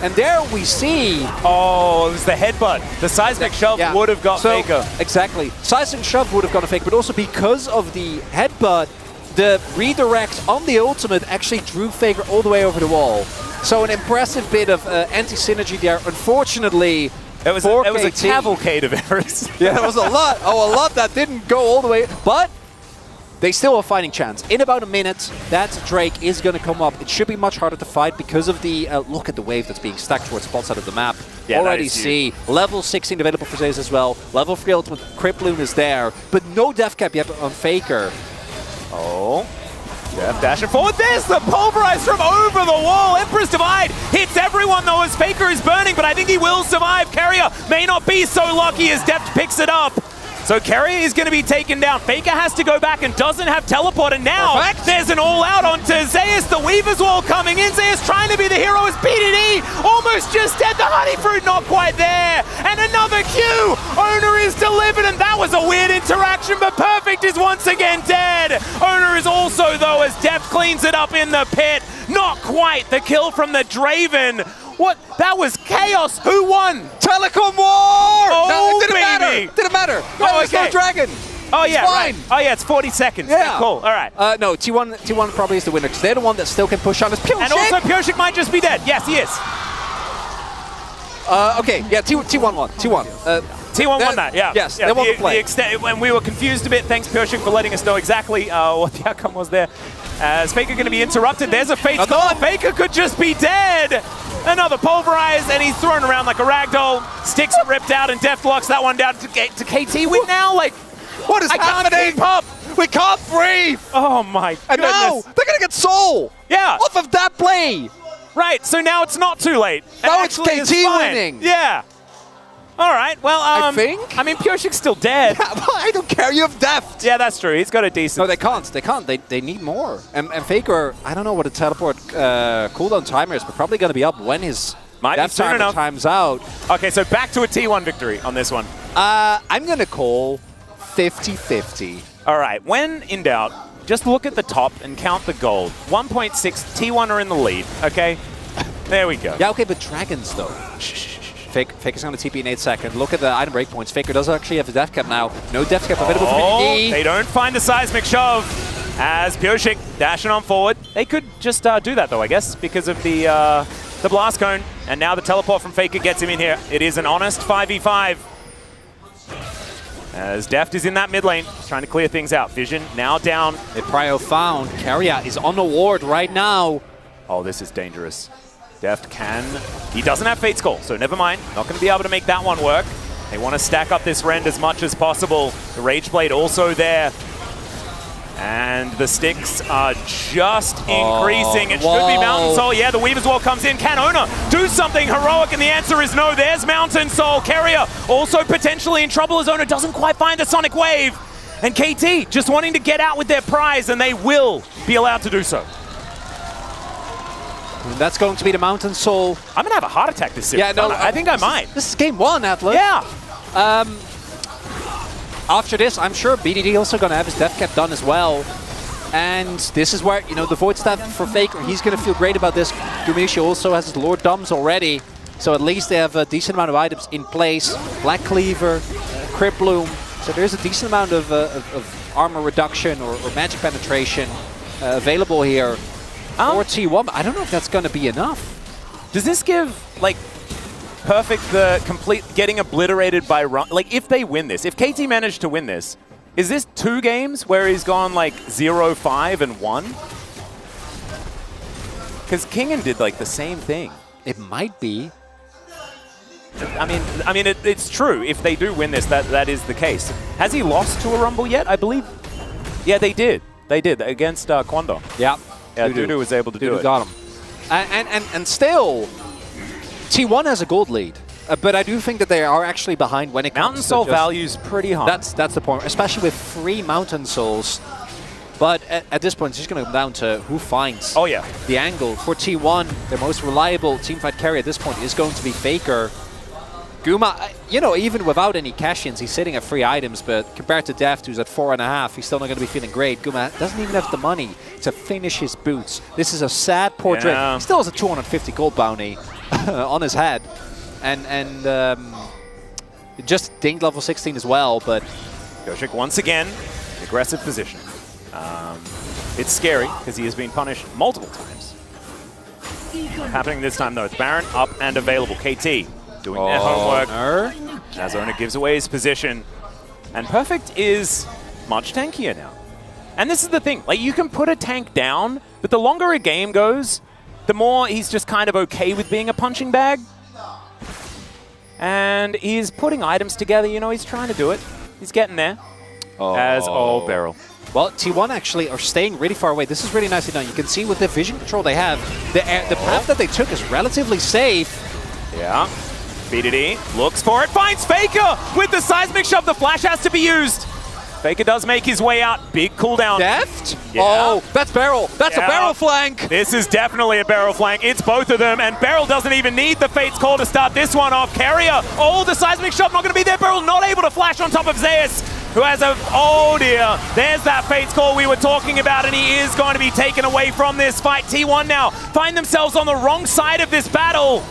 And there we see... Oh, it was the headbutt. The seismic shove would have got Faker. Exactly. Seismic shove would have gone to Faker, but also because of the headbutt, the redirect on the ultimate actually drew Faker all the way over the wall. So an impressive bit of anti-synergy there. Unfortunately, it was a cavalcade of errors. Yeah, it was a lot. Oh, a lot that didn't go all the way. But they still have a fighting chance. In about a minute, that Drake is going to come up. It should be much harder to fight because of the... look at the wave that's being stacked towards the bot side of the map. Yeah, already see. Level 16 available for Zaze as well. Level 3 ultimate Criploon is there. But no death cap yet on Faker. Oh. Jeff dashing forward. There's the pulverize from over the wall. Emperor's Divide hits everyone, though, as Faker is burning, but I think he will survive. Carrier may not be so lucky as Deft picks it up. So Carrier is going to be taken down. Faker has to go back and doesn't have teleport, and now there's an all-out onto Zeus. The Weaver's Wall coming in. Zeus trying to be the hero as BDD almost just dead. The Honey Fruit not quite there. And another Q. Owner is delivered, and that was a weird interaction, but Perfect is once again dead. Owner is also, though, as Deft cleans it up in the pit. Not quite the kill from the Draven. What? That was chaos. Who won? Telecom War! Oh, no, it didn't baby. matter. Didn't matter. Oh, There's no dragon. Oh, yeah, fine. right. Oh, yeah, it's 40 seconds. Yeah. Cool. All right. No, T1 probably is the winner because they're the one that still can push on. Piochik. And also, Piochik might just be dead. Yes, he is. Okay, yeah, T1 won. T1. T1 won that, yeah. Yes, yeah, they won the play. When we were confused a bit, thanks Piochik for letting us know exactly what the outcome was there. As Faker going to be interrupted, there's a Fate's Call. Faker could just be dead. Another pulverize, and he's thrown around like a ragdoll. Sticks are ripped out, and Deft locks that one down to KT win now. Like, what is happening? Can't keep up. We can't breathe. Oh my goodness. And now they're going to get soul. Yeah. Off of that play. Right, so now it's not too late. Now it's KT winning. Yeah. All right, well, I think. I mean, Piochik's still dead. Yeah, well, I don't care. You have Deft. Yeah, that's true. He's got a decent... No, they can't. They can't. They need more. And Faker, I don't know what a teleport cooldown timer is, but probably going to be up when his Deft timer time's out. Okay, so back to a T1 victory on this one. I'm going to call 50-50. All right, when in doubt, just look at the top and count the gold. 1.6, T1 are in the lead, okay? There we go. Yeah, okay, but dragons, though. Faker's going to TP in 8 seconds. Look at the item breakpoints. Faker does actually have a death cap now. No death cap available for BDD. They don't find the seismic shove as Piochik dashing on forward. They could just do that, though, I guess, because of the blast cone. And now the teleport from Faker gets him in here. It is an honest 5v5. As Deft is in that mid lane, trying to clear things out. Vision now down. The prio found. Carrier is on the ward right now. Oh, this is dangerous. Deft can... He doesn't have Fate's Call, so never mind. Not going to be able to make that one work. They want to stack up this rend as much as possible. The Rage Blade also there. And the sticks are just increasing. It should be Mountain Soul. Yeah, the Weaver's Wall comes in. Can Owner do something heroic? And the answer is no. There's Mountain Soul. Carrier also potentially in trouble as Owner doesn't quite find the Sonic Wave. And KT just wanting to get out with their prize, and they will be allowed to do so. And that's going to be the Mountain Soul. I'm going to have a heart attack this series. Yeah, no, I think I might. This is game 1, Atlas. Yeah. After this, I'm sure BDD also going to have his death cap done as well. And this is where, the Void Staff for Faker, he's going to feel great about this. Gumisha also has his Lord Dumbs already, so at least they have a decent amount of items in place. Black Cleaver, Crypt Bloom, so there's a decent amount of armor reduction or magic penetration available here for T1. I don't know if that's going to be enough. Does this give, like, Perfect the complete getting obliterated by run? Like, if they win this, if KT managed to win this, is this 2 games where he's gone like 0-5 and 1? Because Kingen did like the same thing. It might be. I mean, it's true. If they do win this, that is the case. Has he lost to a Rumble yet? I believe. Yeah, they did. They did against Kwando. Yeah. Yeah, Dudu was able to do it. Got him. And still, T1 has a gold lead. But I do think that they are actually behind when it comes Mountain Soul value's pretty high. That's the point, especially with 3 Mountain Souls. But at this point, it's just going to come down to who finds the angle. For T1, their most reliable teamfight carry at this point is going to be Faker. Guma, even without any cash-ins, he's sitting at 3 items, but compared to Deft, who's at 4.5, he's still not going to be feeling great. Guma doesn't even have the money to finish his boots. This is a sad portrait. Yeah. He still has a 250 gold bounty on his head. And just dinged level 16 as well, but... Goshik once again, aggressive position. It's scary, because he has been punished multiple times. Not happening this time, though. It's Baron up and available. KT doing their homework. As Owner gives away his position. And Perfect is much tankier now. And this is the thing. Like, you can put a tank down, but the longer a game goes, the more he's just kind of okay with being a punching bag. And he's putting items together. He's trying to do it. He's getting there. Beryl. Well, T1 actually are staying really far away. This is really nicely done. You can see with the vision control they have, the path that they took is relatively safe. Yeah. BDD looks for it, finds Faker with the seismic shove. The flash has to be used. Faker does make his way out. Big cooldown. Deft? Yeah. Oh, that's Beryl. That's a Beryl flank. This is definitely a Beryl flank. It's both of them, and Beryl doesn't even need the Fate's Call to start this one off. Carrier, the seismic shove not going to be there. Beryl not able to flash on top of Zeus, who has a... Oh, dear. There's that Fate's Call we were talking about, and he is going to be taken away from this fight. T1 now find themselves on the wrong side of this battle.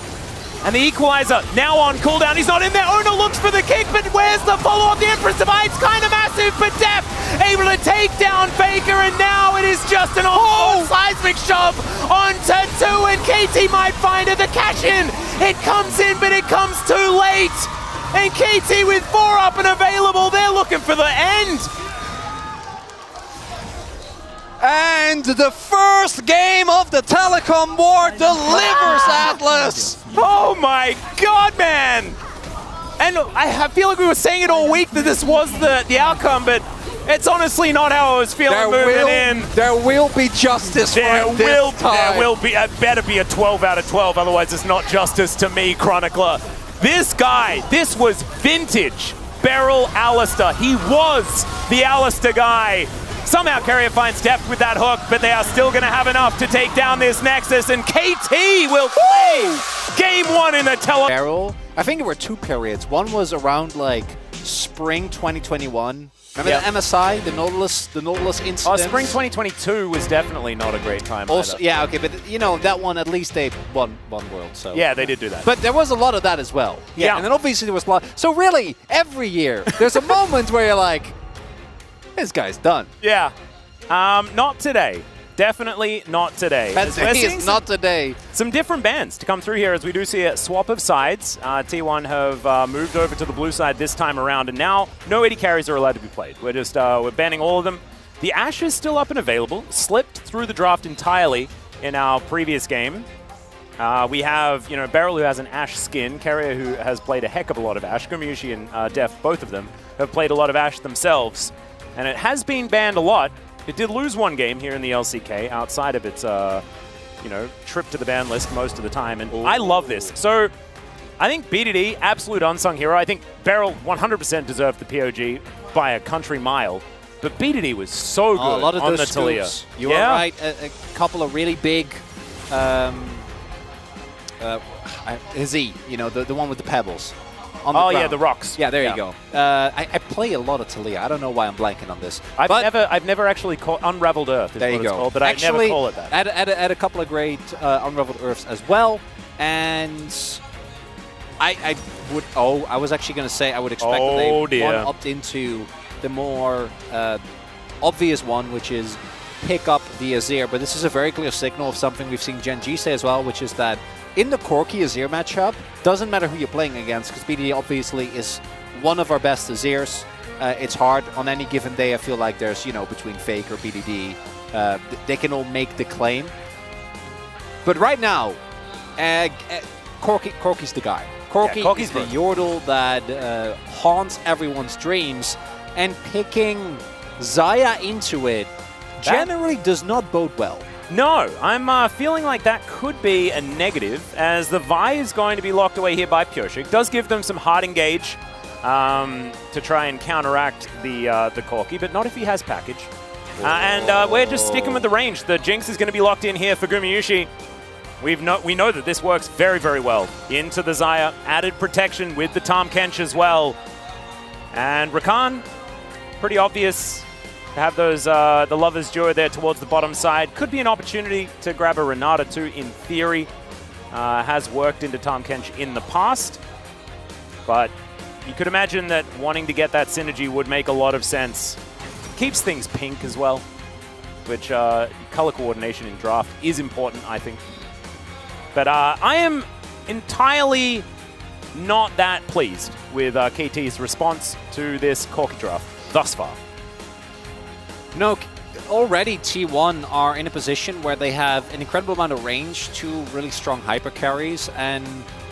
And the Equalizer now on cooldown. He's not in there. Ono looks for the kick, but where's the follow-up? The Empress Divide's kind of massive, but Def able to take down Faker, and now it is just an seismic shove onto 2, and KT might find it. The cash-in, it comes in, but it comes too late. And KT with 4 up and available, they're looking for the end. And the first game of the Telecom War delivers, Atlas! Oh my god, man! And I feel like we were saying it all week that this was the outcome, but it's honestly not how I was feeling moving in. There will be justice for it this time. There will be. It better be a 12 out of 12, otherwise it's not justice to me, Chronicler. This guy, this was vintage Beryl Alistair. He was the Alistair guy. Somehow Carrier finds Deft with that hook, but they are still going to have enough to take down this Nexus, and KT will play game 1 in the Beryl, I think there were 2 periods. One was around like spring 2021. Remember the MSI, the Nautilus incident? Spring 2022 was definitely not a great time also, either. Yeah, okay, but that one, at least they won World, so. Yeah, they did do that. But there was a lot of that as well. Yeah. And then obviously there was a lot. So really, every year, there's a moment where you're like, this guy's done. Yeah. Not today. Definitely not today. It's not today. Some different bans to come through here, as we do see a swap of sides. T1 have moved over to the blue side this time around, and now no AD carries are allowed to be played. We're just we're banning all of them. The Ashe is still up and available. Slipped through the draft entirely in our previous game. We have, Beryl, who has an Ashe skin, Carrier, who has played a heck of a lot of Ashe, Gumayushi and Def, both of them, have played a lot of Ashe themselves. And it has been banned a lot. It did lose 1 game here in the LCK outside of its, trip to the ban list most of the time. And I love this. So I think BDD, absolute unsung hero. I think Beryl 100% deserved the POG by a country mile. But BDD was so good a lot of on those the Talia. You are right. A couple of really big... Z, the one with the pebbles. on the Oh, ground. yeah, the rocks. Yeah, there you go. I play a lot of Talia. I don't know why I'm blanking on this. I've never actually called Unraveled Earth. Is There what you it's go. called, but I never call it that. Add a couple of great Unraveled Earths as well, and I would. Oh, I was actually going to say I would expect that they one-upped into the more obvious one, which is pick up the Azir. But this is a very clear signal of something we've seen Gen G say as well, which is that in the Corki Azir matchup, doesn't matter who you're playing against, because BDD obviously is one of our best Azirs. It's hard on any given day. I feel like there's, between Fake or BDD, they can all make the claim. But right now, Corki's the guy. Corki is the Yordle that haunts everyone's dreams, and picking Xayah into it generally does not bode well. No, I'm feeling like that could be a negative, as the Vi is going to be locked away here by Pyosik. Does give them some hard engage to try and counteract the Corki, but not if he has package. And we're just sticking with the range. The Jinx is going to be locked in here for Gumayusi. We know that this works very, very well. Into the Xayah, added protection with the Tahm Kench as well. And Rakan, pretty obvious to have those the Lover's Duo there towards the bottom side. Could be an opportunity to grab a Renata too, in theory. Has worked into Tahm Kench in the past. But you could imagine that wanting to get that synergy would make a lot of sense. Keeps things pink as well, which color coordination in draft is important, I think. But I am entirely not that pleased with KT's response to this Corki draft thus far. No, already T1 are in a position where they have an incredible amount of range, 2 really strong hyper carries, and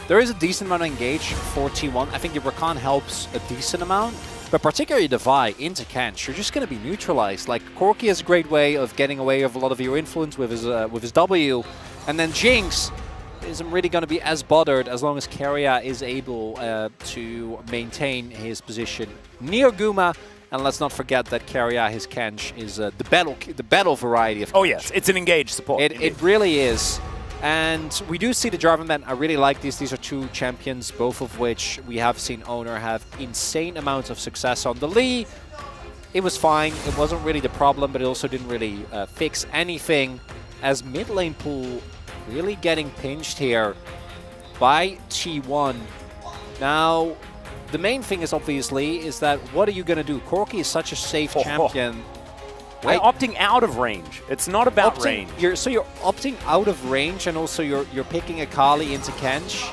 there is a decent amount of engage for T1. I think your Rakan helps a decent amount, but particularly the Vi into Kench, you're just going to be neutralized. Like, Corki has a great way of getting away with a lot of your influence with his W, and then Jinx isn't really going to be as bothered as long as Keria is able to maintain his position near Guma. And let's not forget that Keria, his Kench, is the battle variety of Kench. Oh yes, it's an engaged support. It really is. And we do see the Jarvan. I really like these. These are 2 champions, both of which we have seen Owner have insane amounts of success on. The Lee, it was fine. It wasn't really the problem, but it also didn't really fix anything, as mid lane pool really getting pinched here by T1. Now, the main thing is obviously is that what are you going to do? Corki is such a safe champion. We're opting out of range. It's not about range. So you're opting out of range, and also you're picking Akali into Kench.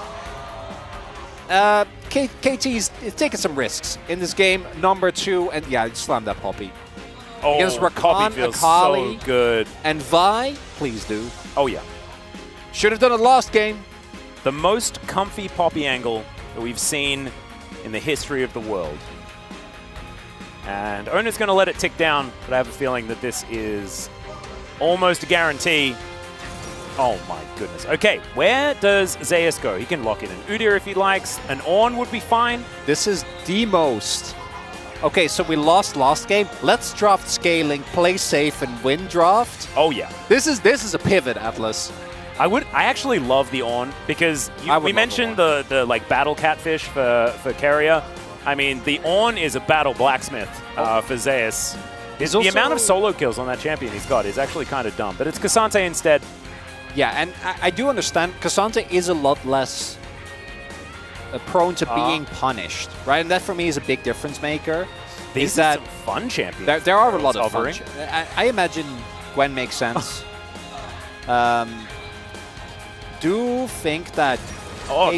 KT's taking some risks in this game. Number 2, and yeah, slam that Poppy. Oh, against Rakan, Poppy feels Akali, so good. And Vi, please do. Oh yeah. Should have done it last game. The most comfy Poppy angle that we've seen in the history of the world. And Owner's going to let it tick down, but I have a feeling that this is almost a guarantee. Oh my goodness. Okay, where does Zeus go? He can lock in an Udyr if he likes. An Ornn would be fine. This is the most. Okay, so we lost last game. Let's draft scaling, play safe, and win draft. Oh yeah. This is a pivot, Atlas. I actually love the Ornn because we mentioned the like battle catfish for Keria. I mean, the Ornn is a battle blacksmith for Zeus. The amount of solo kills on that champion he's got is actually kind of dumb, but it's Cassante instead. Yeah, and I do understand Cassante is a lot less prone to being punished, right? And that for me is a big difference maker. These are some fun champions. There are a lot of fun. I imagine Gwen makes sense. Do think that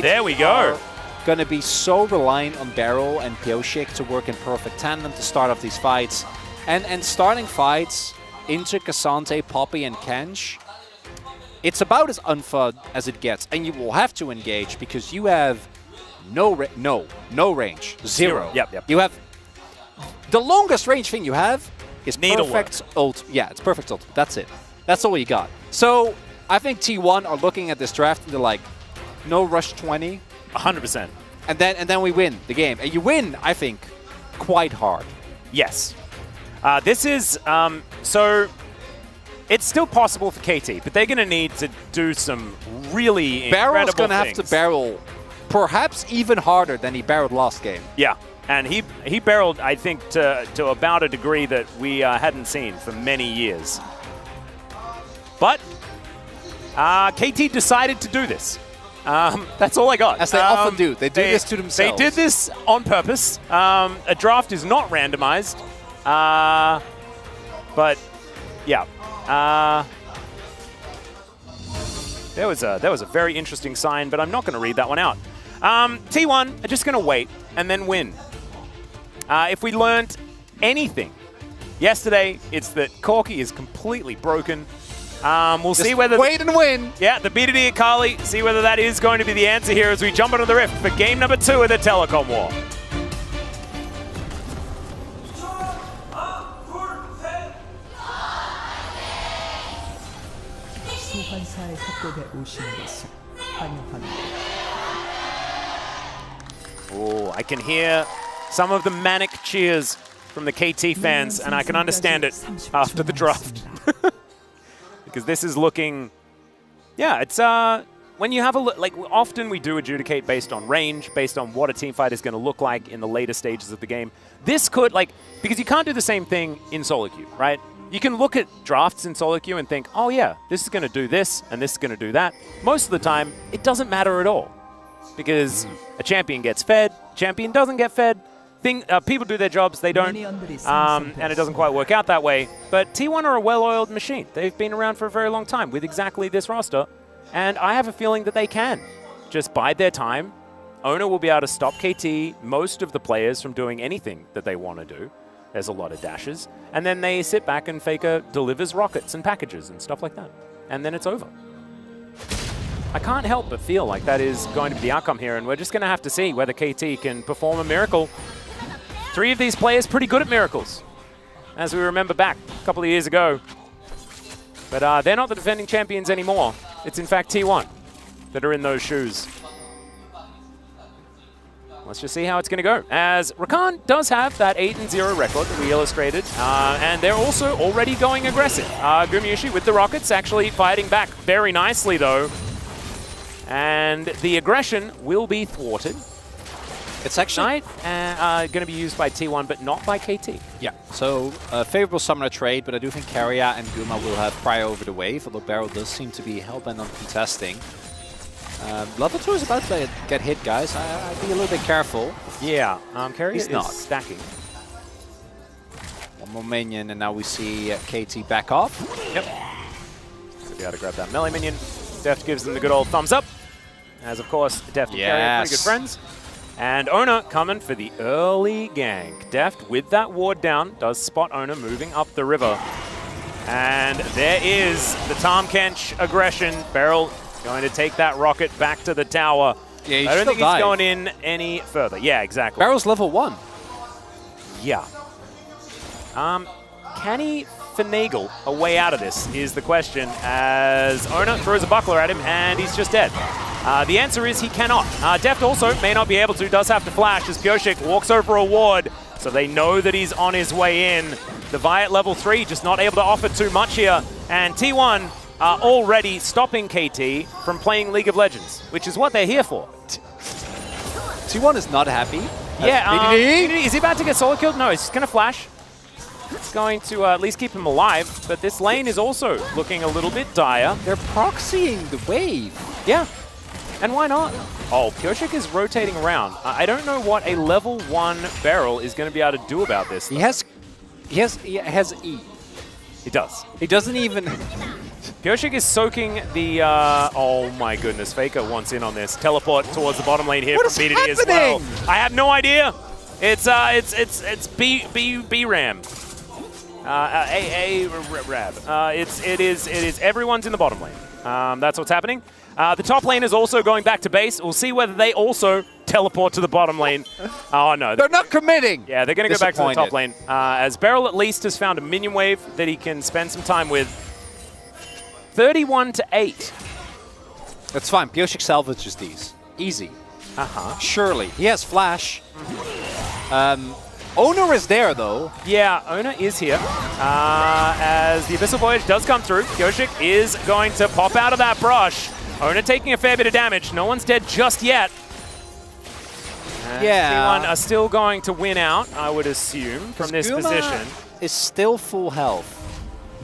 there we go. Going to be so reliant on Beryl and Pyosik to work in perfect tandem to start off these fights. And starting fights into Cassante, Poppy, and Kench, it's about as unfun as it gets. And you will have to engage because you have no range. Zero. Yep. You have... The longest range thing you have is Needlework. perfect ult. Yeah, it's perfect ult. That's it. That's all you got. So I think T1 are looking at this draft and they're like, no rush 20. 100%. And then we win the game. And you win, I think, quite hard. Yes. This is... so it's still possible for KT, but they're going to need to do some really Barrel's incredible going to have to barrel perhaps even harder than he barreled last game. Yeah, and he barreled, I think, to about a degree that we hadn't seen for many years. But KT decided to do this. That's all I got. As they often do. They do this to themselves. They did this on purpose. A draft is not randomized. But, yeah. There was a very interesting sign, but I'm not going to read that one out. T1 are just going to wait and then win. If we learned anything yesterday, it's that Corki is completely broken. We'll just see whether... wait and win. Yeah, the B2D Akali, see whether that is going to be the answer here as we jump into the Rift for game number 2 of the Telecom War. 소환사의 협곡에 오신 것을 환영합니다. Oh, I can hear some of the manic cheers from the KT fans, and I can understand it after the draft. Because this is looking... Yeah, it's... when you have a look... Like, often we do adjudicate based on range, based on what a teamfight is going to look like in the later stages of the game. This could, like... Because you can't do the same thing in solo queue, right? You can look at drafts in solo queue and think, oh yeah, this is going to do this, and this is going to do that. Most of the time, it doesn't matter at all. Because a champion gets fed, champion doesn't get fed. People do their jobs, they don't, and it doesn't quite work out that way. But T1 are a well-oiled machine. They've been around for a very long time with exactly this roster, and I have a feeling that they can. Just bide their time. Owner will be able to stop KT, most of the players, from doing anything that they want to do. There's a lot of dashes. And then they sit back and Faker delivers rockets and packages and stuff like that. And then it's over. I can't help but feel like that is going to be the outcome here, and we're just going to have to see whether KT can perform a miracle. 3 of these players pretty good at miracles, as we remember back a couple of years ago. But they're not the defending champions anymore. It's in fact T1 that are in those shoes. Let's just see how it's going to go. As Rakan does have that 8-0 record that we illustrated, and they're also already going aggressive. Gumayushi with the rockets actually fighting back very nicely though. And the aggression will be thwarted. It's actually going to be used by T1, but not by KT. Yeah, so a favorable summoner trade, but I do think Karya and Guma will have prior over the wave, although Barrel does seem to be hellbent on contesting. Level 2 is about to get hit, guys. I'd be a little bit careful. Yeah, Karya is not stacking. One more minion, and now we see KT back off. Yep. Should be able to grab that melee minion. Deft gives them the good old thumbs up. As, of course, Deft and Karya are pretty good friends. And Owner coming for the early gank. Deft with that ward down does spot Owner moving up the river. And there is the Tahm Kench aggression. Beryl going to take that rocket back to the tower. Yeah, I don't think he's going in any further. Yeah, exactly. Beryl's level 1. Yeah. Can he finagle a way out of this is the question, as Owner throws a buckler at him and he's just dead. The answer is he cannot. Deft also may not be able to, does have to flash as Pyoshik walks over a ward, so they know that he's on his way in. The Vi at level 3 just not able to offer too much here, and T1 are already stopping KT from playing League of Legends, which is what they're here for. T1 is not happy. Yeah, is he about to get solo killed? No, he's just going to flash. It's going to at least keep him alive, but this lane is also looking a little bit dire. They're proxying the wave. Yeah, and why not? Oh, Pyoshik is rotating around. I don't know what a level 1 Beryl is going to be able to do about this. He has E. He does. He doesn't even... Pyoshik is soaking the... oh my goodness, Faker wants in on this. Teleport towards the bottom lane here from BDD as well. I have no idea. It's B-Ram. A-Rab. It is everyone's in the bottom lane. That's what's happening. The top lane is also going back to base. We'll see whether they also teleport to the bottom lane. Oh no. They're not committing. Yeah, they're going to go back to the top lane. As Beryl at least has found a minion wave that he can spend some time with. 31-8. That's fine. Pyoshik salvages these. Easy. Surely. He has flash. Owner is there, though. Yeah, Owner is here. As the Abyssal Voyage does come through, Pyoshik is going to pop out of that brush. Owner taking a fair bit of damage. No one's dead just yet. Yeah. T1 are still going to win out, I would assume, from this Guma position. is still full health.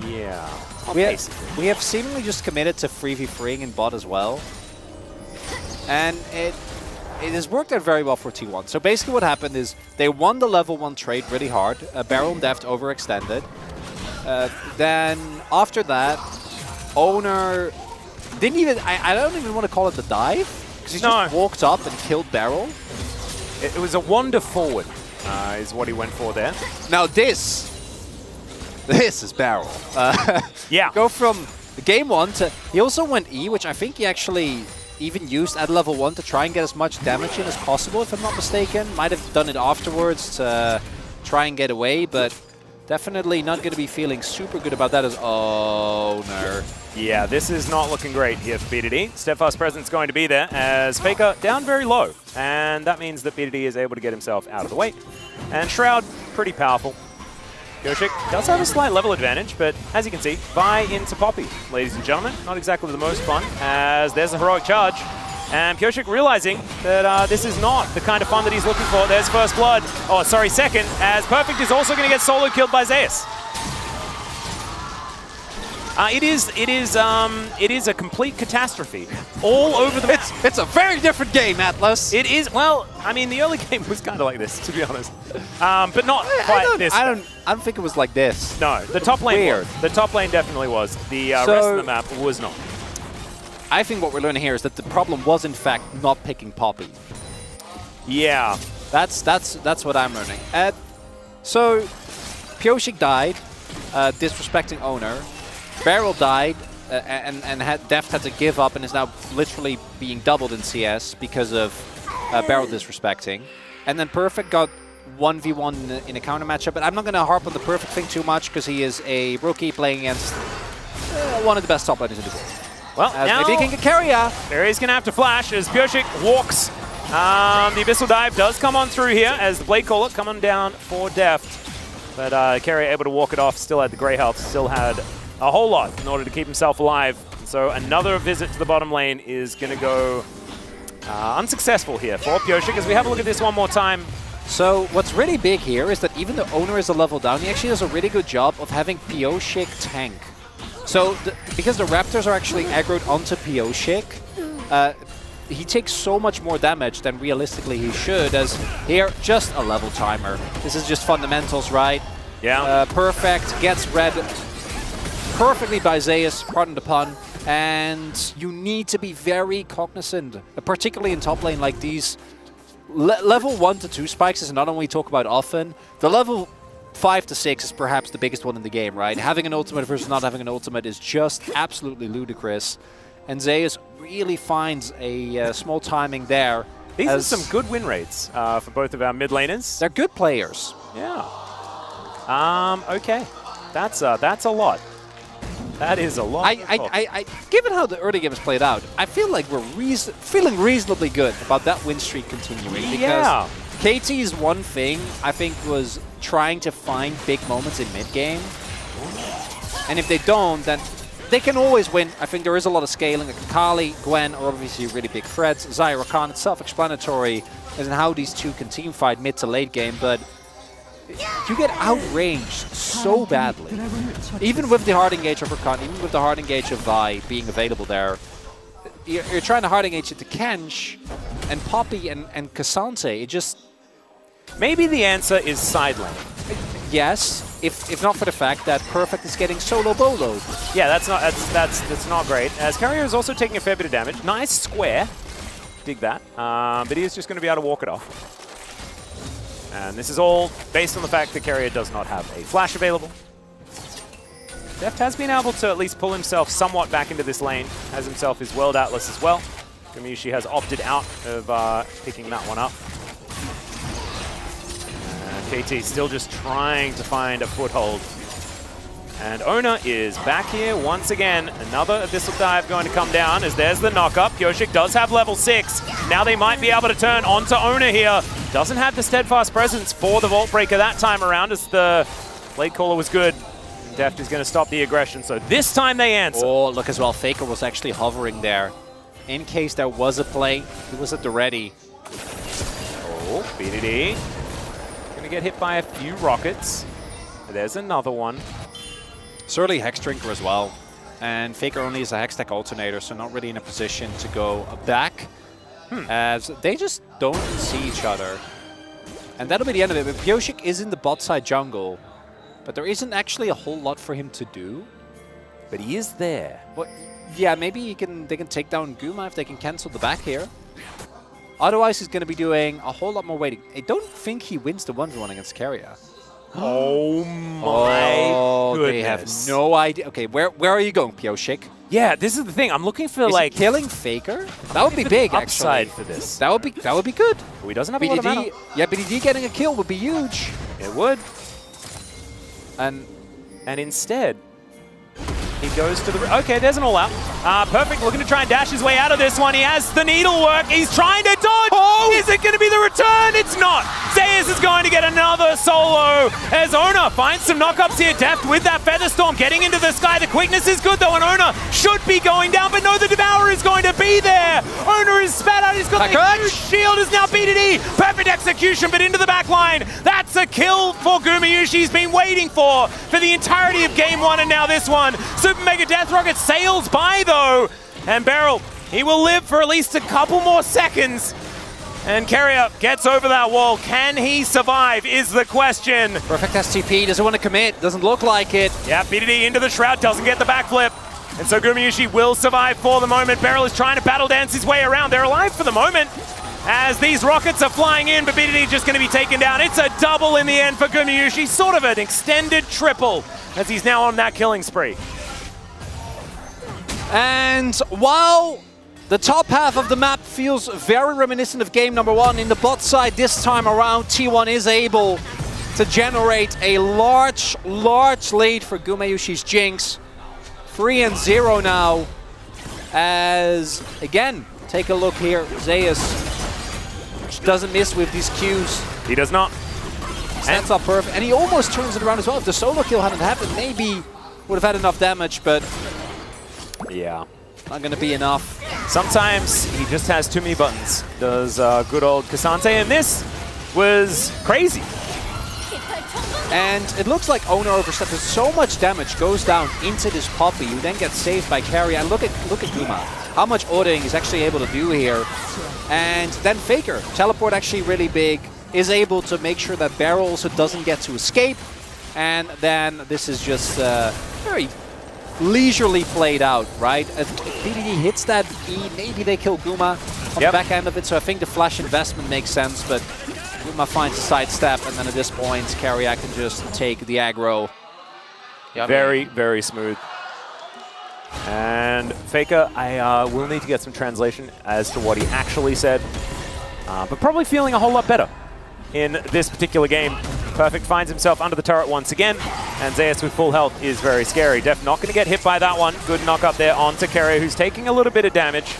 Yeah. We have seemingly just committed to 3v3ing in bot as well. And it has worked out very well for T1. So basically what happened is they won the level 1 trade really hard. Baron Deft overextended. Then after that, Owner didn't even, I don't even want to call it the dive, because he just walked up and killed Beryl. It was a wander forward, is what he went for there. Now this is Beryl. Yeah. Go from game 1 to, he also went E, which I think he actually even used at level 1 to try and get as much damage in as possible, if I'm not mistaken. Might have done it afterwards to try and get away, but definitely not going to be feeling super good about that as Owner. Yeah, this is not looking great here for BDD. Steadfast Presence going to be there as Faker down very low. And that means that BDD is able to get himself out of the way. And Shroud, pretty powerful. Pyosik does have a slight level advantage, but as you can see, buy into Poppy, ladies and gentlemen. Not exactly the most fun, as there's a heroic charge. And Pyosik realizing that this is not the kind of fun that he's looking for. There's first blood. Oh, sorry, second, as Perfect is also going to get solo killed by Zeus. It is a complete catastrophe all over the map. It's a very different game, Atlas. It is. Well, I mean, the early game was kind of like this, to be honest, but not quite this. I don't think it was like this. No, the top lane was. The top lane definitely was. The rest of the map was not. I think what we're learning here is that the problem was, in fact, not picking Poppy. Yeah. That's what I'm learning. So, Pyosik died, disrespecting Owner. Beryl died, and Deft had to give up and is now literally being doubled in CS because of Beryl disrespecting. And then Perfect got 1v1 in a counter matchup, but I'm not going to harp on the Perfect thing too much because he is a rookie playing against one of the best top laners in the world. Well, now maybe he can get carrier. There he's going to have to flash as Pyosik walks. The Abyssal Dive does come on through here as the Blade Caller coming down for Deft. But Carrier able to walk it off, still had the Grey health, still had a whole lot in order to keep himself alive. So another visit to the bottom lane is going to go unsuccessful here for Pyosik as we have a look at this one more time. So what's really big here is that even though Owner is a level down, he actually does a really good job of having Pyosik tank. So because the Raptors are actually aggroed onto Pyosik, he takes so much more damage than realistically he should, as here, just a level timer. This is just fundamentals, right? Yeah. Perfect, gets read perfectly by Zeus, pardon the pun, and you need to be very cognizant, particularly in top lane like these. Level 1 to 2 spikes is not one we talk about often. The level 5 to 6 is perhaps the biggest one in the game, right? Having an ultimate versus not having an ultimate is just absolutely ludicrous. And Zeus really finds a small timing there. These are some good win rates for both of our mid laners. They're good players. Yeah. Okay. That's a lot. That is a lot. Given how the early game has played out, I feel like we're feeling reasonably good about that win streak continuing. Because KT's one thing, I think, was trying to find big moments in mid-game. And if they don't, then they can always win. I think there is a lot of scaling. Like Kali, Gwen are obviously really big threats. Zyra Khan, it's self-explanatory as in how these two can team fight mid to late game, but you get outranged so badly. Even with the hard engage of Rakan, even with the hard engage of Vi being available there, you're trying to hard engage it to Kench and Poppy and Cassante. It just... Maybe the answer is side lane. Yes, if not for the fact that Perfect is getting solo boloed. Yeah, that's not great. As Carrier is also taking a fair bit of damage. Nice square. Dig that. But he is just going to be able to walk it off. And this is all based on the fact that Carrier does not have a flash available. Deft has been able to at least pull himself somewhat back into this lane, has himself his World Atlas as well. Gamiushi has opted out of picking that one up. And KT still just trying to find a foothold. And Owner is back here once again. Another Abyssal Dive going to come down as there's the knock-up. Pyosik does have level 6. Now they might be able to turn onto Owner here. Doesn't have the Steadfast Presence for the Vault Breaker that time around as the Blade Caller was good. Deft is going to stop the aggression, so this time they answer. Oh, look as well. Faker was actually hovering there. In case there was a play, he was at the ready. Oh, BDD. Gonna get hit by a few rockets. There's another one. Certainly Hex Drinker as well. And Faker only is a Hextech alternator, so not really in a position to go back. As they just don't see each other. And that'll be the end of it. But Pioshik is in the bot side jungle, but there isn't actually a whole lot for him to do. But he is there. Well, yeah, maybe they can take down Guma if they can cancel the back here. Otherwise, he's going to be doing a whole lot more waiting. I don't think he wins the 1v1 against Carrier. Oh my goodness. They have no idea. Okay, where are you going, Pioshik? Yeah, this is the thing. I'm looking for Is like he killing Faker? That would be big, upside actually. for this. That would be good. Oh, he doesn't have a lot of mana. Yeah, BDD getting a kill would be huge. It would. And instead, he goes to the... Okay, there's an all-out. Perfect, looking to try and dash his way out of this one. He has the needlework. He's trying to dodge. Oh! Is it going to be the return? It's not. Zeus is going to get another solo as Ona finds some knockups here. Deft with that Featherstorm getting into the sky. The quickness is good, though, and Ona should be going down, but no, the Devourer is going to be there. Ona is spat out. He's got the huge shield. Is now BDD. Perfect execution, but into the back line. That's a kill for Gumayushi. He's been waiting for the entirety of game one, and now this one. Super Mega Death Rocket sails by, though. And Beryl, he will live for at least a couple more seconds. And Carrier gets over that wall. Can he survive is the question. perfect STP, doesn't want to commit, doesn't look like it. Yeah, BDD into the Shroud, doesn't get the backflip. And so Gumayushi will survive for the moment. Beryl is trying to battle dance his way around. They're alive for the moment as these rockets are flying in, but BDD just going to be taken down. It's a double in the end for Gumayushi, sort of an extended triple as he's now on that killing spree. And while the top half of the map feels very reminiscent of game number one, in the bot side this time around, T1 is able to generate a large lead for Gumayushi's Jinx. 3-0 now, as, again, take a look here, Zeus doesn't miss with these Qs. He does not. Sets up perfect, and he almost turns it around as well. If the solo kill hadn't happened, maybe would have had enough damage, but yeah, not going to be enough. Sometimes he just has too many buttons, does good old Cassante, and this was crazy. And it looks like Ona overstepped. So much damage goes down into this Poppy, who then gets saved by Carrier. And look at Guma, how much autoing he's actually able to do here. And then Faker, teleport actually really big, is able to make sure that Beryl also doesn't get to escape. And then this is just very leisurely played out, right? If BDD hits that E, maybe they kill Guma on the back end of it. So I think the flash investment makes sense, but Guma finds a sidestep, and then at this point, Carrier can just take the aggro. Very, very smooth. And Faker, I will need to get some translation as to what he actually said, but probably feeling a whole lot better in this particular game. Perfect finds himself under the turret once again, and Zeus with full health is very scary. Def not going to get hit by that one. Good knock up there onto Carrier, who's taking a little bit of damage.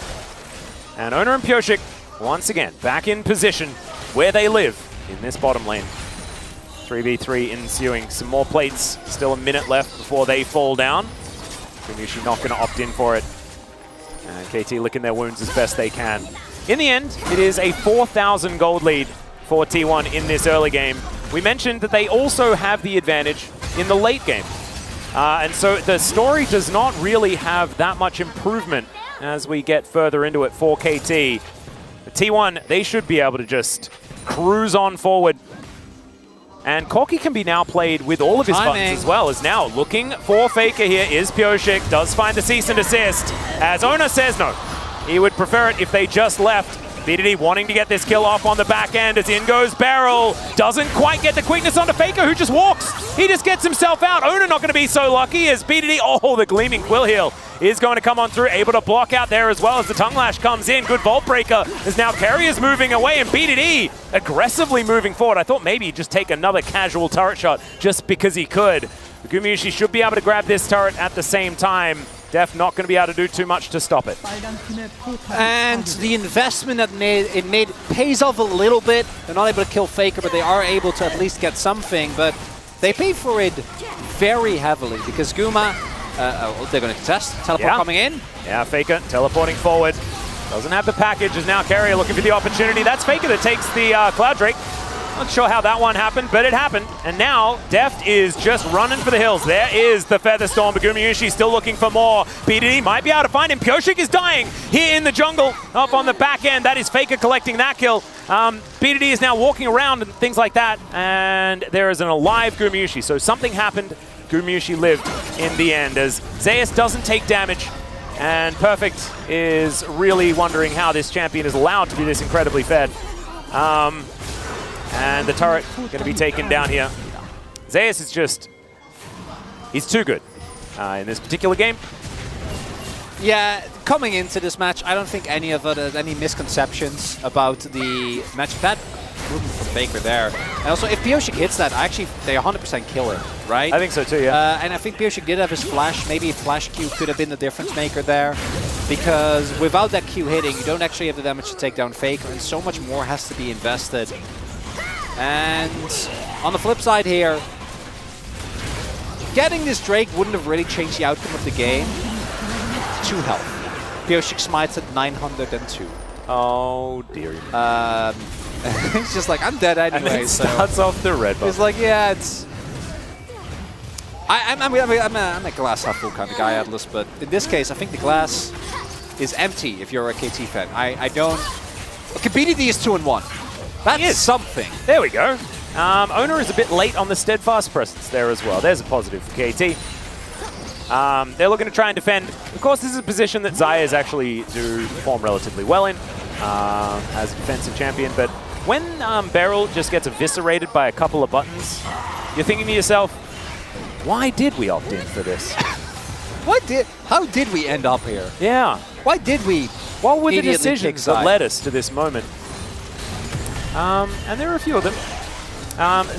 And Ona and Pioshik, once again, back in position where they live in this bottom lane. 3v3 ensuing. Some more plates, still a minute left before they fall down. Gumayushi not going to opt in for it. And KT licking their wounds as best they can. In the end, it is a 4,000 gold lead for T1 in this early game. We mentioned that they also have the advantage in the late game. And so the story does not really have that much improvement as we get further into it for KT. But T1, they should be able to just cruise on forward. And Corki can be now played with all of his buttons as well, as now looking for Faker here is Pioshik. Does find the cease and desist, as Ona says no. He would prefer it if they just left. BDD wanting to get this kill off on the back end as in goes Beryl. Doesn't quite get the quickness onto Faker, who just walks. He just gets himself out. Ona not going to be so lucky as BDD, oh, the gleaming quill heal is going to come on through, able to block out there as well as the tongue lash comes in. Good Vault Breaker as now Carrier's moving away and BDD aggressively moving forward. I thought maybe he'd just take another casual turret shot just because he could. Gumayushi should be able to grab this turret at the same time. Def not going to be able to do too much to stop it. And the investment that it made pays off a little bit. They're not able to kill Faker, but they are able to at least get something. But they pay for it very heavily because Guma, they're going to contest. Teleport coming in. Yeah, Faker teleporting forward. Doesn't have the package, is now Carrier looking for the opportunity. That's Faker that takes the Cloud Drake. Not sure how that one happened, but it happened. And now Deft is just running for the hills. There is the Feather Storm, but Gumayusi still looking for more. BDD might be able to find him. Pyosik is dying here in the jungle, up on the back end. That is Faker collecting that kill. BDD is now walking around and things like that, and there is an alive Gumayusi. So something happened. Gumayusi lived in the end as Zeus doesn't take damage. And Perfect is really wondering how this champion is allowed to be this incredibly fed. And the turret going to be taken down here. Zeus is just, he's too good in this particular game. Yeah, coming into this match, I don't think any of it has any misconceptions about the match. That movement from Faker there. And also, if Pyosik hits that, actually, they 100% kill it, right? I think so too, yeah. And I think Pyosik did have his flash. Maybe Flash Q could have been the difference maker there. Because without that Q hitting, you don't actually have the damage to take down Faker, and so much more has to be invested. And on the flip side here, getting this Drake wouldn't have really changed the outcome of the game. 2 health. Pyosik smites at 902. Oh dear. He's just like, I'm dead anyway. And then so starts off the red button. he's like, yeah, it's... I'm a glass half full kind of guy, Atlas, but in this case, I think the glass is empty if you're a KT fan. I don't... Okay, BDD is 2-1. That's something. There we go. Owner is a bit late on the steadfast presence there as well. There's a positive for KT. They're looking to try and defend. Of course, this is a position that Zayas actually do perform relatively well in as a defensive champion. But when Beryl just gets eviscerated by a couple of buttons, you're thinking to yourself, why did we opt in for this? How did we end up here? Yeah. Why did we? What were the decisions that led us to this moment? And there are a few of them.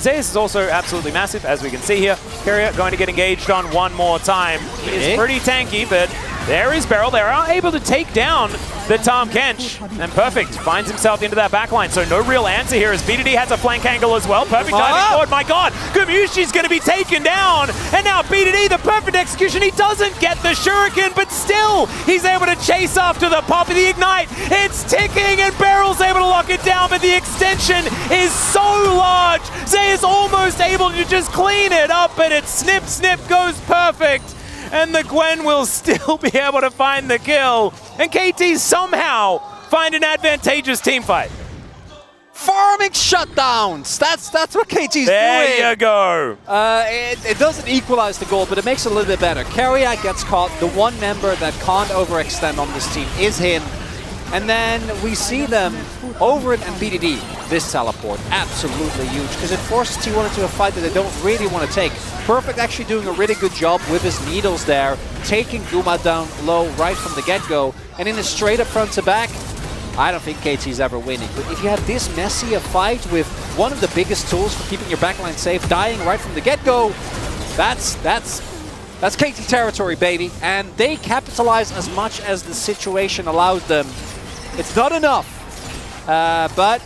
Zeus is also absolutely massive, as we can see here. Carrier going to get engaged on one more time. He is pretty tanky, but there is Beryl. They are able to take down the Tahm Kench. And Perfect finds himself into that backline, so no real answer here as BDD has a flank angle as well. Perfect diving forward. My God, Gumayusi's going to be taken down. And now BDD, the perfect execution. He doesn't get the shuriken, but still, he's able to chase after the pop of the ignite. It's ticking, and Beryl's able to lock it down, but the extension is so large. Zeus almost able to just clean it up, but it snip goes Perfect. And the Gwen will still be able to find the kill. And KT somehow find an advantageous team fight. Farming shutdowns. That's what KT's doing. There you go. It doesn't equalize the goal, but it makes it a little bit better. Carrier gets caught. The one member that can't overextend on this team is him. And then we see them over it and BDD. This teleport, absolutely huge, because it forces T1 into a fight that they don't really want to take. Perfect actually doing a really good job with his needles there, taking Guma down low right from the get-go. And in a straight up front to back, I don't think KT's ever winning. But if you have this messy a fight with one of the biggest tools for keeping your backline safe, dying right from the get-go, that's KT territory, baby. And they capitalize as much as the situation allows them. It's not enough, but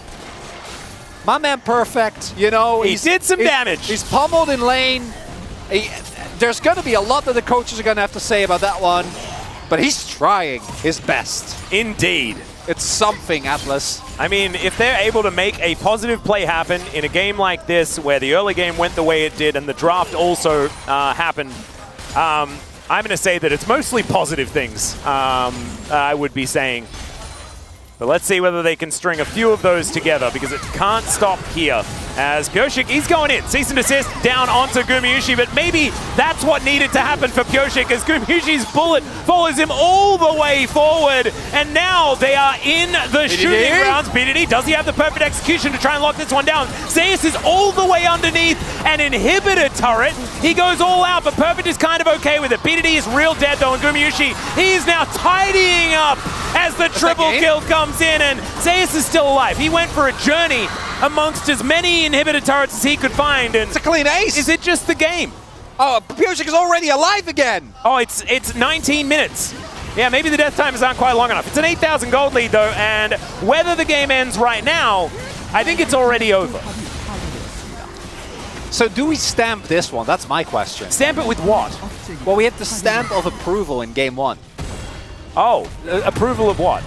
my man Perfect, you know, he did some damage. He's pummeled in lane. There's going to be a lot that the coaches are going to have to say about that one, but he's trying his best. Indeed. It's something, Atlas. I mean, if they're able to make a positive play happen in a game like this, where the early game went the way it did and the draft also happened, I'm going to say that it's mostly positive things, I would be saying. But let's see whether they can string a few of those together, because it can't stop here. As Pyosik, he's going in. Cease and desist down onto Gumayusi, but maybe that's what needed to happen for Pyosik, as Gumayusi's bullet follows him all the way forward. And now they are in the shooting rounds. BDD, does he have the perfect execution to try and lock this one down? Zeus is all the way underneath an inhibitor turret. He goes all out, but Perfect is kind of okay with it. BDD is real dead though, and Gumayusi, he is now tidying up as the triple kill comes in, and Zeus is still alive. He went for a journey amongst as many inhibitor turrets as he could find, and it's a clean ace. Is it just the game? Oh, Pyosik is already alive again. Oh, it's 19 minutes. Yeah, maybe the death timers aren't quite long enough. It's an 8,000 gold lead though, and whether the game ends right now, I think it's already over. So do we stamp this one? That's my question. Stamp it with what? Well, we have the stamp of approval in game one. Oh, approval of what?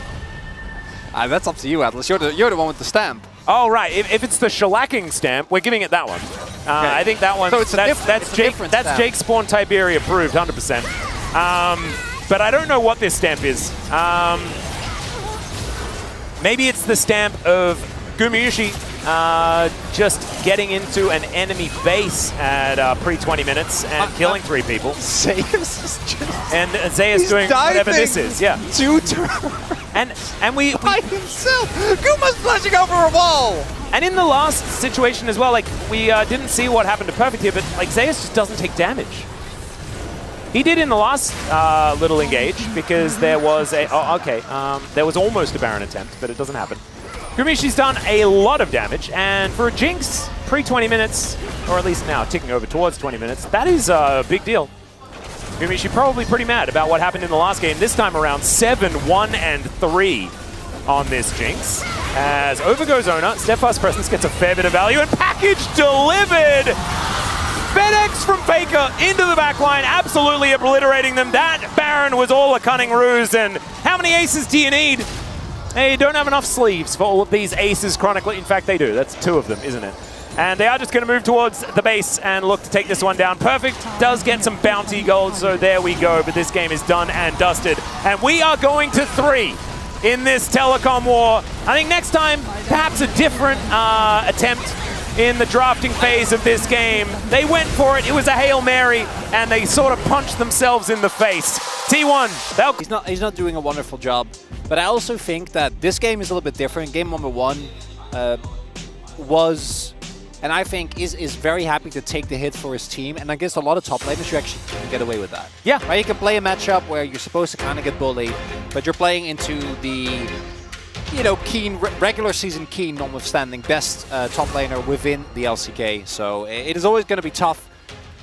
That's up to you, Atlas. You're the one with the stamp. Oh, right. If it's the shellacking stamp, we're giving it that one. I think that one. So it's that's Jake Spawn Tiberia approved, 100%. But I don't know what this stamp is. Maybe it's the stamp of Gumayushi just getting into an enemy base at pre-20 minutes and killing 3 people. Zeus is just... And Zeus doing whatever this is. Yeah. 2 turns. And we by himself. Guma's flashing over a wall. And in the last situation as well, like we didn't see what happened to Perfect here, but like Zeus just doesn't take damage. He did in the last little engage because there was a there was almost a Baron attempt, but it doesn't happen. Gumayushi's done a lot of damage, and for a Jinx, pre-20 minutes, or at least now ticking over towards 20 minutes, that is a big deal. Gumayushi probably pretty mad about what happened in the last game. This time around, 7-1-3 on this Jinx. As over goes Ona, Steadfast Presence gets a fair bit of value, and package delivered! FedEx from Faker into the backline, absolutely obliterating them. That Baron was all a cunning ruse, and how many aces do you need? They don't have enough sleeves for all of these aces chronically. In fact, they do. That's 2 of them, isn't it? And they are just going to move towards the base and look to take this one down. Perfect does get some bounty gold, so there we go. But this game is done and dusted. And we are going to 3 in this telecom war. I think next time, perhaps a different attempt in the drafting phase of this game. They went for it. It was a Hail Mary, and they sort of punched themselves in the face. T1, he's not doing a wonderful job, but I also think that this game is a little bit different. Game number 1 was, and I think is very happy to take the hit for his team, and I guess a lot of top laners you actually can get away with that. Yeah. Right? You can play a matchup where you're supposed to kind of get bullied, but you're playing into the keen, regular season keen, notwithstanding, best top laner within the LCK. So it is always going to be tough.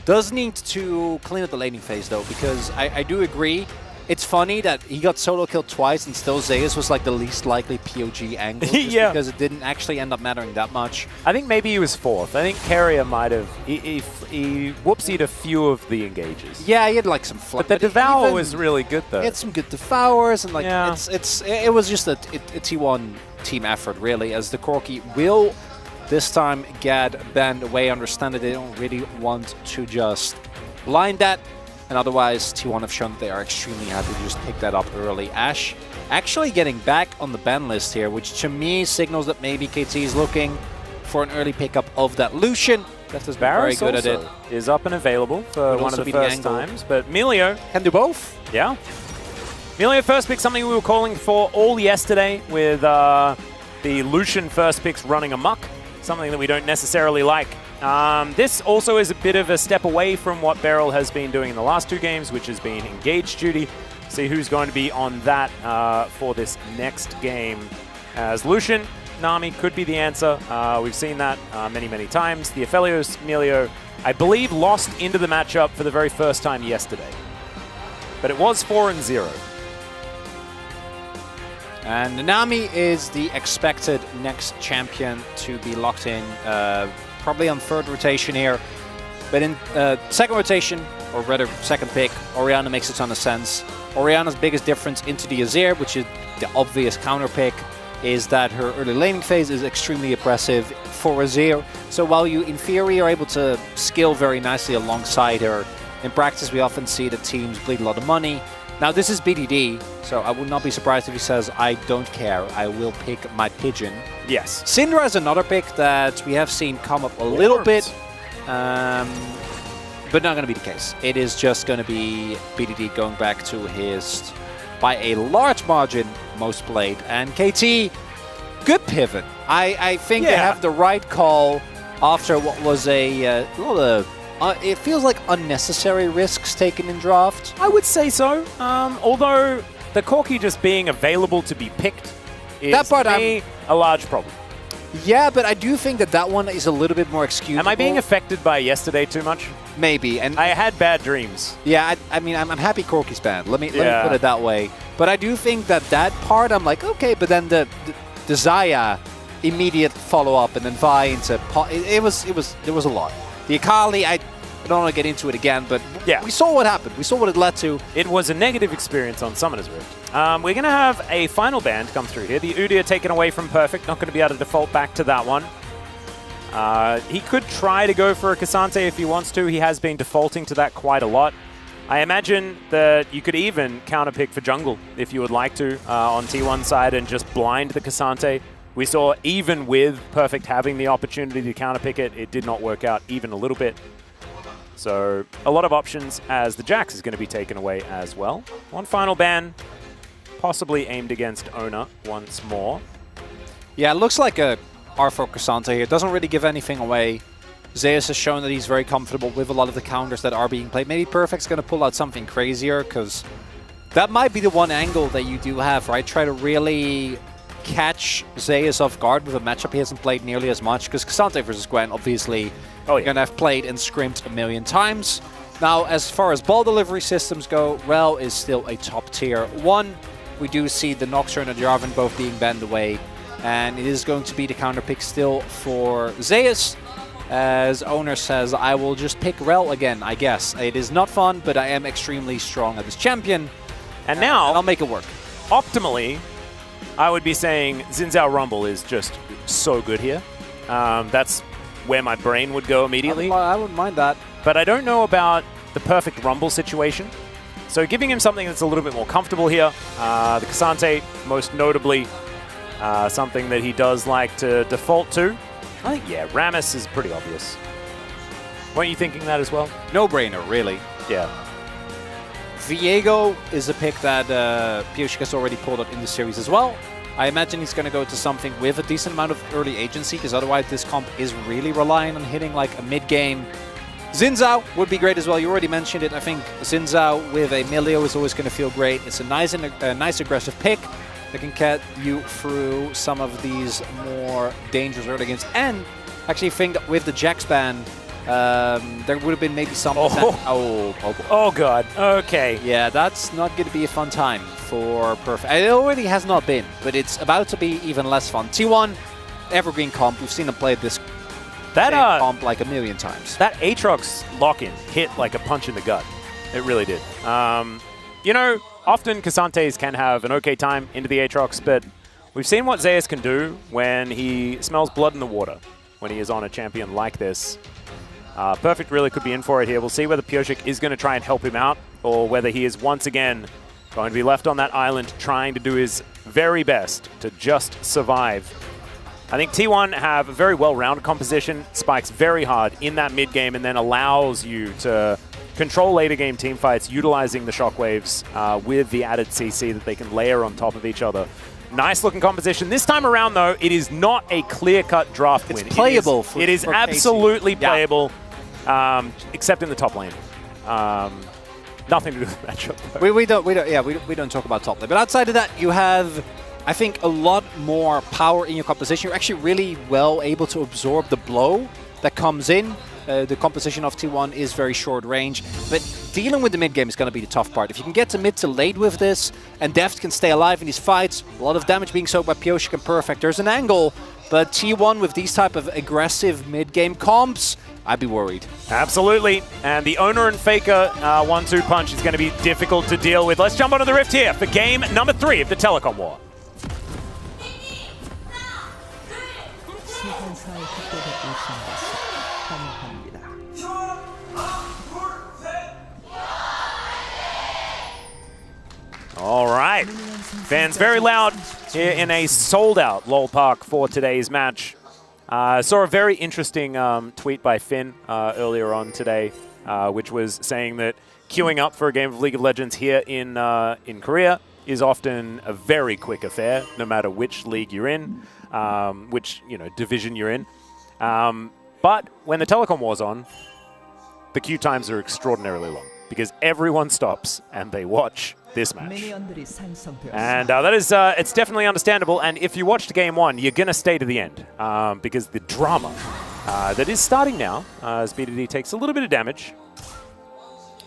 Does need to clean up the laning phase, though, because I do agree. It's funny that he got solo killed twice, and still Zeus was like the least likely POG angle, just because it didn't actually end up mattering that much. I think maybe he was 4th. I think Carrier might have... He whoopsied a few of the engages. Yeah, he had like some fluff. But the Devour was really good, though. He had some good Devours, and like it was just a T1 team effort, really, as the Corki will this time get banned away. Understand that they don't really want to just blind that. And otherwise, T1 have shown they are extremely happy to just pick that up early. Ashe actually getting back on the ban list here, which to me signals that maybe KT is looking for an early pickup of that Lucian. That has been very good at it. Is up and available for one of the first times, but Melio can do both. Yeah. Melio first pick, something we were calling for all yesterday with the Lucian first picks running amok, something that we don't necessarily like. This also is a bit of a step away from what Beryl has been doing in the last 2 games, which has been engaged duty. See who's going to be on that for this next game. As Lucian, Nami could be the answer. We've seen that many, many times. The Aphelios Melio, I believe, lost into the matchup for the very first time yesterday. But it was 4-0. And Nami is the expected next champion to be locked in. Probably on 3rd rotation here, but in 2nd rotation, or rather 2nd pick, Orianna makes a ton of sense. Orianna's biggest difference into the Azir, which is the obvious counter pick, is that her early laning phase is extremely oppressive for Azir. So while you in theory are able to skill very nicely alongside her, in practice we often see that teams bleed a lot of money. Now this is BDD, so I would not be surprised if he says, I don't care, I will pick my pigeon. Yes. Syndra is another pick that we have seen come up a little bit, but not going to be the case. It is just going to be BDD going back to his, by a large margin, most played. And KT, good pivot. I think they have the right call after what was a it feels like unnecessary risks taken in draft. I would say so. Although the Corki just being available to be picked is that part a large problem. Yeah, but I do think that one is a little bit more excusable. Am I being affected by yesterday too much? Maybe. And I had bad dreams. Yeah, I mean, I'm happy Corki's banned. Let me put it that way. But I do think that part, I'm like, okay, but then the Xayah immediate follow-up and then Vi into... there was a lot. The Akali, I don't want to get into it again, but Yeah. we saw what happened. We saw what it led to. It was a negative experience on Summoner's Rift. We're going to have a final band come through here. The Udyr taken away from Perfect. Not going to be able to default back to that one. He could try to go for a Cassante if he wants to. He has been defaulting to that quite a lot. I imagine that you could even counterpick for jungle if you would like to on T1 side and just blind the Cassante. We saw even with Perfect having the opportunity to counterpick it, it did not work out even a little bit. So a lot of options as the Jax is going to be taken away as well. One final ban, possibly aimed against Owner once more. Yeah, it looks like a R4 Cassante here. It doesn't really give anything away. Zeus has shown that he's very comfortable with a lot of the counters that are being played. Maybe Perfect's going to pull out something crazier, because that might be the one angle that you do have, right? Try to really catch Zeus off guard with a matchup he hasn't played nearly as much, because Cassante versus Gwen, obviously, you're going to have played and scrimped a million times. Now, as far as ball delivery systems go, Rel is still a top tier one. We do see the Nocturne and Jarvan both being banned away, and it is going to be the counter pick still for Zeus. As Owner says, I will just pick Rel again, I guess. It is not fun, but I am extremely strong at this champion. And now, I'll make it work. Optimally, I would be saying Xin Zhao Rumble is just so good here. That's where my brain would go immediately. I wouldn't mind that. But I don't know about the perfect Rumble situation. So giving him something that's a little bit more comfortable here. The Cassante, most notably, something that he does like to default to. I think, yeah, Rammus is pretty obvious. Weren't you thinking that as well? No-brainer, really. Yeah. Viego is a pick that Pioshik has already pulled out in the series as well. I imagine he's going to go to something with a decent amount of early agency, because otherwise this comp is really relying on hitting like a mid-game. Xin Zhao would be great as well. You already mentioned it. I think Xin Zhao with a Milio is always going to feel great. It's a nice aggressive pick that can get you through some of these more dangerous early games. And actually think that with the Jax ban, there would have been maybe some... Oh, God. Okay. Yeah, that's not going to be a fun time for Perfect. It already has not been, but it's about to be even less fun. T1, evergreen comp. We've seen them play this comp like a million times. That Aatrox lock-in hit like a punch in the gut. It really did. You know, often Cassantes can have an okay time into the Aatrox, but we've seen what Zeus can do when he smells blood in the water, when he is on a champion like this. Perfect really could be in for it here. We'll see whether Pioshik is going to try and help him out, or whether he is once again going to be left on that island trying to do his very best to just survive. I think T1 have a very well-rounded composition, spikes very hard in that mid-game, and then allows you to control later-game teamfights utilizing the shockwaves with the added CC that they can layer on top of each other. Nice-looking composition. This time around, though, it is not a clear-cut draft win. It's playable. It is absolutely playable, except in the top lane. Nothing to do with the matchup. We don't talk about top lane. But outside of that, you have, I think, a lot more power in your composition. You're actually really well able to absorb the blow that comes in. The composition of T1 is very short range, but dealing with the mid game is going to be the tough part. If you can get to mid to late with this, and Deft can stay alive in these fights, a lot of damage being soaked by Pioshik and Perfect, there's an angle, but T1 with these type of aggressive mid game comps, I'd be worried. Absolutely, and the Owner and Faker 1-2 punch is going to be difficult to deal with. Let's jump onto the Rift here for game number 3 of the Telecom War. 소환사의 협곡에 오신 것을 환영합니다. All right, fans very loud here in a sold-out LoL Park for today's match. Saw a very interesting tweet by Finn earlier on today, which was saying that queuing up for a game of League of Legends here in Korea is often a very quick affair, no matter which league you're in, which division you're in. But when the Telecom War's on, the queue times are extraordinarily long because everyone stops and they watch this match. 미니언들이 산성되었습니다. And that is, it's definitely understandable. And if you watched game 1, you're going to stay to the end because the drama that is starting now as BDD takes a little bit of damage,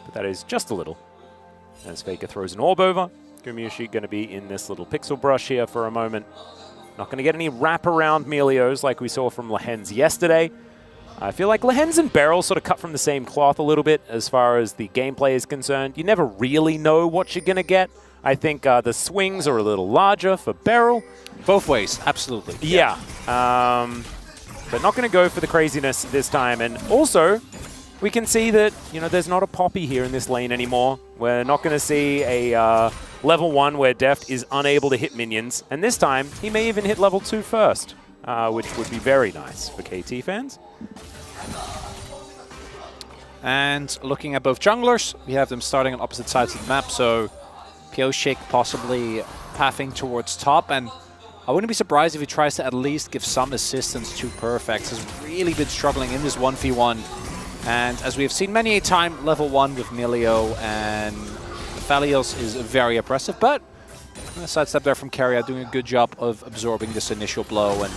but that is just a little. As Faker throws an orb over, Gumayusi going to be in this little pixel brush here for a moment. Not going to get any wraparound Melios like we saw from Lehens yesterday. I feel like Lehens and Beryl sort of cut from the same cloth a little bit as far as the gameplay is concerned. You never really know what you're going to get. I think the swings are a little larger for Beryl. Both ways, absolutely. Yeah. But not going to go for the craziness this time. And also, we can see that, there's not a Poppy here in this lane anymore. We're not going to see a level 1 where Deft is unable to hit minions. And this time, he may even hit level 2 first, which would be very nice for KT fans. And looking at both junglers, we have them starting on opposite sides of the map. So Pioshik possibly pathing towards top. And I wouldn't be surprised if he tries to at least give some assistance to Perfect. He's really been struggling in this 1v1. And as we have seen many a time, level 1 with Milio and Thalios is very oppressive. But a sidestep there from Keria, doing a good job of absorbing this initial blow. And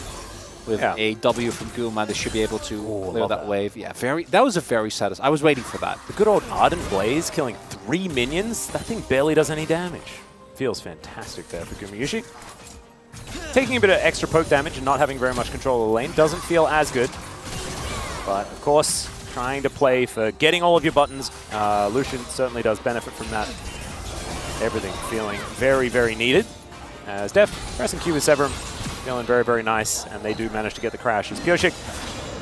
with a W from Guma, they should be able to clear that wave. Yeah, that was a very satisfying. I was waiting for that. The good old Ardent Blaze killing 3 minions. That thing barely does any damage. Feels fantastic there for Gumayushi. Taking a bit of extra poke damage and not having very much control of the lane doesn't feel as good. But, of course, trying to play for getting all of your buttons. Lucian certainly does benefit from that. Everything feeling very, very needed. As Deft pressing Q with Severum, feeling very, very nice. And they do manage to get the crash. As Pioshik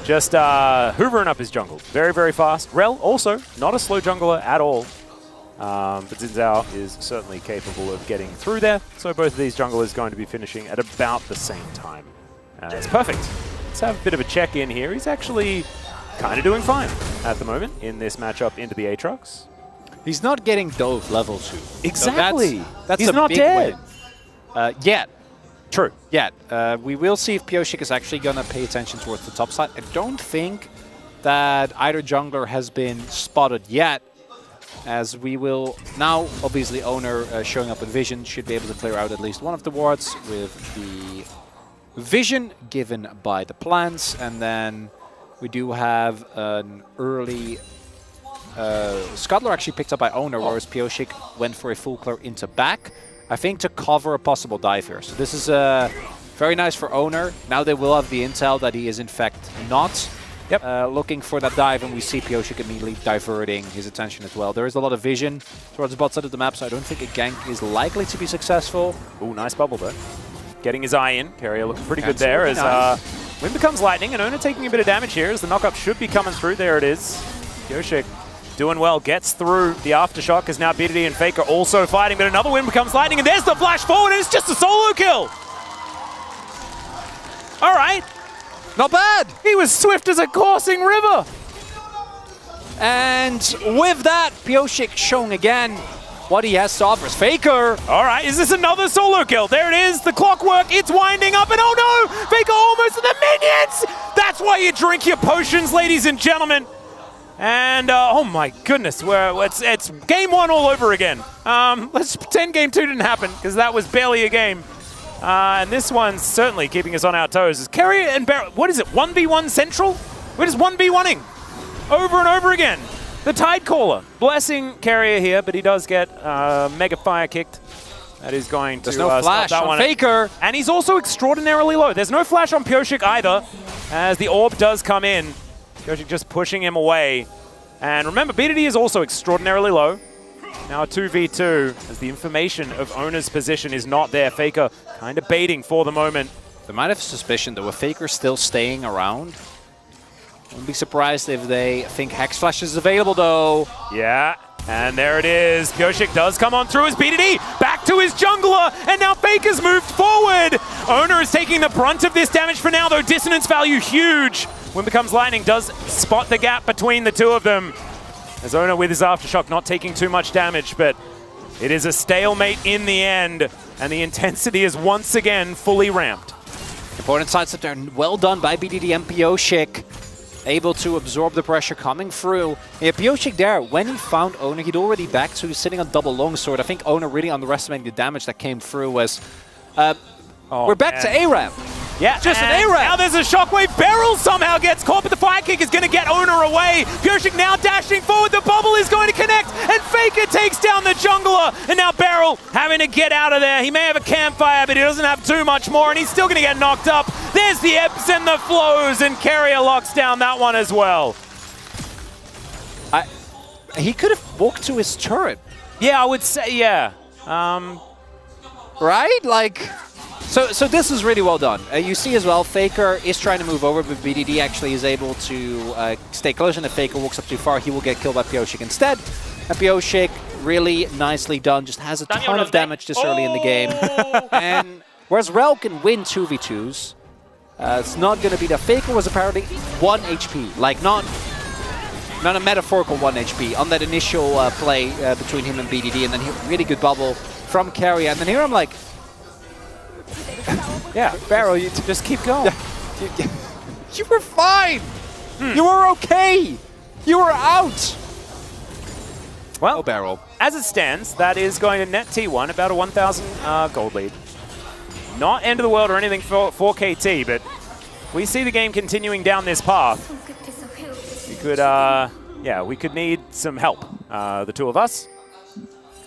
just hoovering up his jungle. Very, very fast. Rel also not a slow jungler at all. But Xin Zhao is certainly capable of getting through there. So both of these junglers going to be finishing at about the same time. It's perfect. Let's have a bit of a check-in here. He's actually kind of doing fine at the moment in this matchup into the Aatrox. He's not getting dove level 2. Exactly. So that's He's a not big dead. Win. Yet. True. Yet. We will see if Pioshik is actually going to pay attention towards the top side. I don't think that either jungler has been spotted yet, as we will now, obviously, Owner showing up with Vision should be able to clear out at least one of the wards with the Vision given by the plants. And then we do have an early Scuttler actually picked up by Owner, whereas Pioshik went for a full clear into back, I think to cover a possible dive here. So this is very nice for Owner. Now they will have the intel that he is in fact not looking for that dive, and we see Pioshik immediately diverting his attention as well. There is a lot of vision towards the bot side of the map, so I don't think a gank is likely to be successful. Ooh, nice bubble though. Getting his eye in. Keria looking pretty good there as Wind becomes lightning, and Owner taking a bit of damage here as the knockup should be coming through. There it is. Pioshik doing well, gets through the aftershock as now BDD and Faker also fighting, but another Wind becomes lightning, and there's the flash forward, and it's just a solo kill. All right. Not bad. He was swift as a coursing river. And with that, Pioshik showing again what he has to offer. Faker. All right, is this another solo kill? There it is, the clockwork, it's winding up, and oh no! Faker almost to the minions! That's why you drink your potions, ladies and gentlemen. And, oh my goodness, it's game 1 all over again. Let's pretend game 2 didn't happen, because that was barely a game. And this one's certainly keeping us on our toes. Is Keria and Barrett, what is it, 1v1 central? We're just 1v1ing over and over again. The Tidecaller blessing Keria here, but he does get Mega Fire kicked. That is going to There's no flash stop that on one. Faker. And he's also extraordinarily low. There's no flash on Pioshik either, as the orb does come in. Pioshik just pushing him away. And remember, BDD is also extraordinarily low. Now a 2v2, as the information of Owner's position is not there. Faker kind of baiting for the moment. They might have a suspicion, though, with Faker still staying around. Wouldn't be surprised if they think Hex Flash is available, though. Yeah, and there it is. Pioshik does come on through as BDD. Back to his jungler, and now Faker's moved forward. Owner is taking the brunt of this damage for now, though. Dissonance value huge. Wind becomes lightning, does spot the gap between the two of them. As Owner with his aftershock not taking too much damage, but it is a stalemate in the end, and the intensity is once again fully ramped. Important sidestep there, well done by BDD and Pioshik. Able to absorb the pressure coming through. Yeah, Pioshik there, when he found Owner, he'd already backed, so he was sitting on double longsword. I think Owner really underestimating the damage that came through was... we're back to A-Ramp. Yeah, just an A-Ramp. Now there's a shockwave. Beryl somehow gets caught, but the fire kick is going to get Owner away. Pioshik now dashing forward. The bubble is going to connect, and Faker takes down the jungler. And now Beryl having to get out of there. He may have a campfire, but he doesn't have too much more, and he's still going to get knocked up. There's the ebbs and the flows, and Carrier locks down that one as well. He could have walked to his turret. Yeah, I would say, yeah. Right? Like, so this is really well done. You see as well, Faker is trying to move over, but BDD actually is able to stay close, and if Faker walks up too far, he will get killed by Pioshik instead. And Pioshik, really nicely done, just has a ton of damage this early in the game. And whereas Rel can win 2v2s, it's not going to be that. Faker was apparently 1 HP, like not a metaphorical 1 HP on that initial play between him and BDD, and then really good bubble from Carrier. And then here I'm like, yeah, Barrel, you just keep going. You were fine. You were okay. You were out. Well, oh, Barrel. As it stands, that is going to net T1, about a 1,000 gold lead. Not end of the world or anything for KT, but we see the game continuing down this path. We could, yeah, we could need some help, the two of us.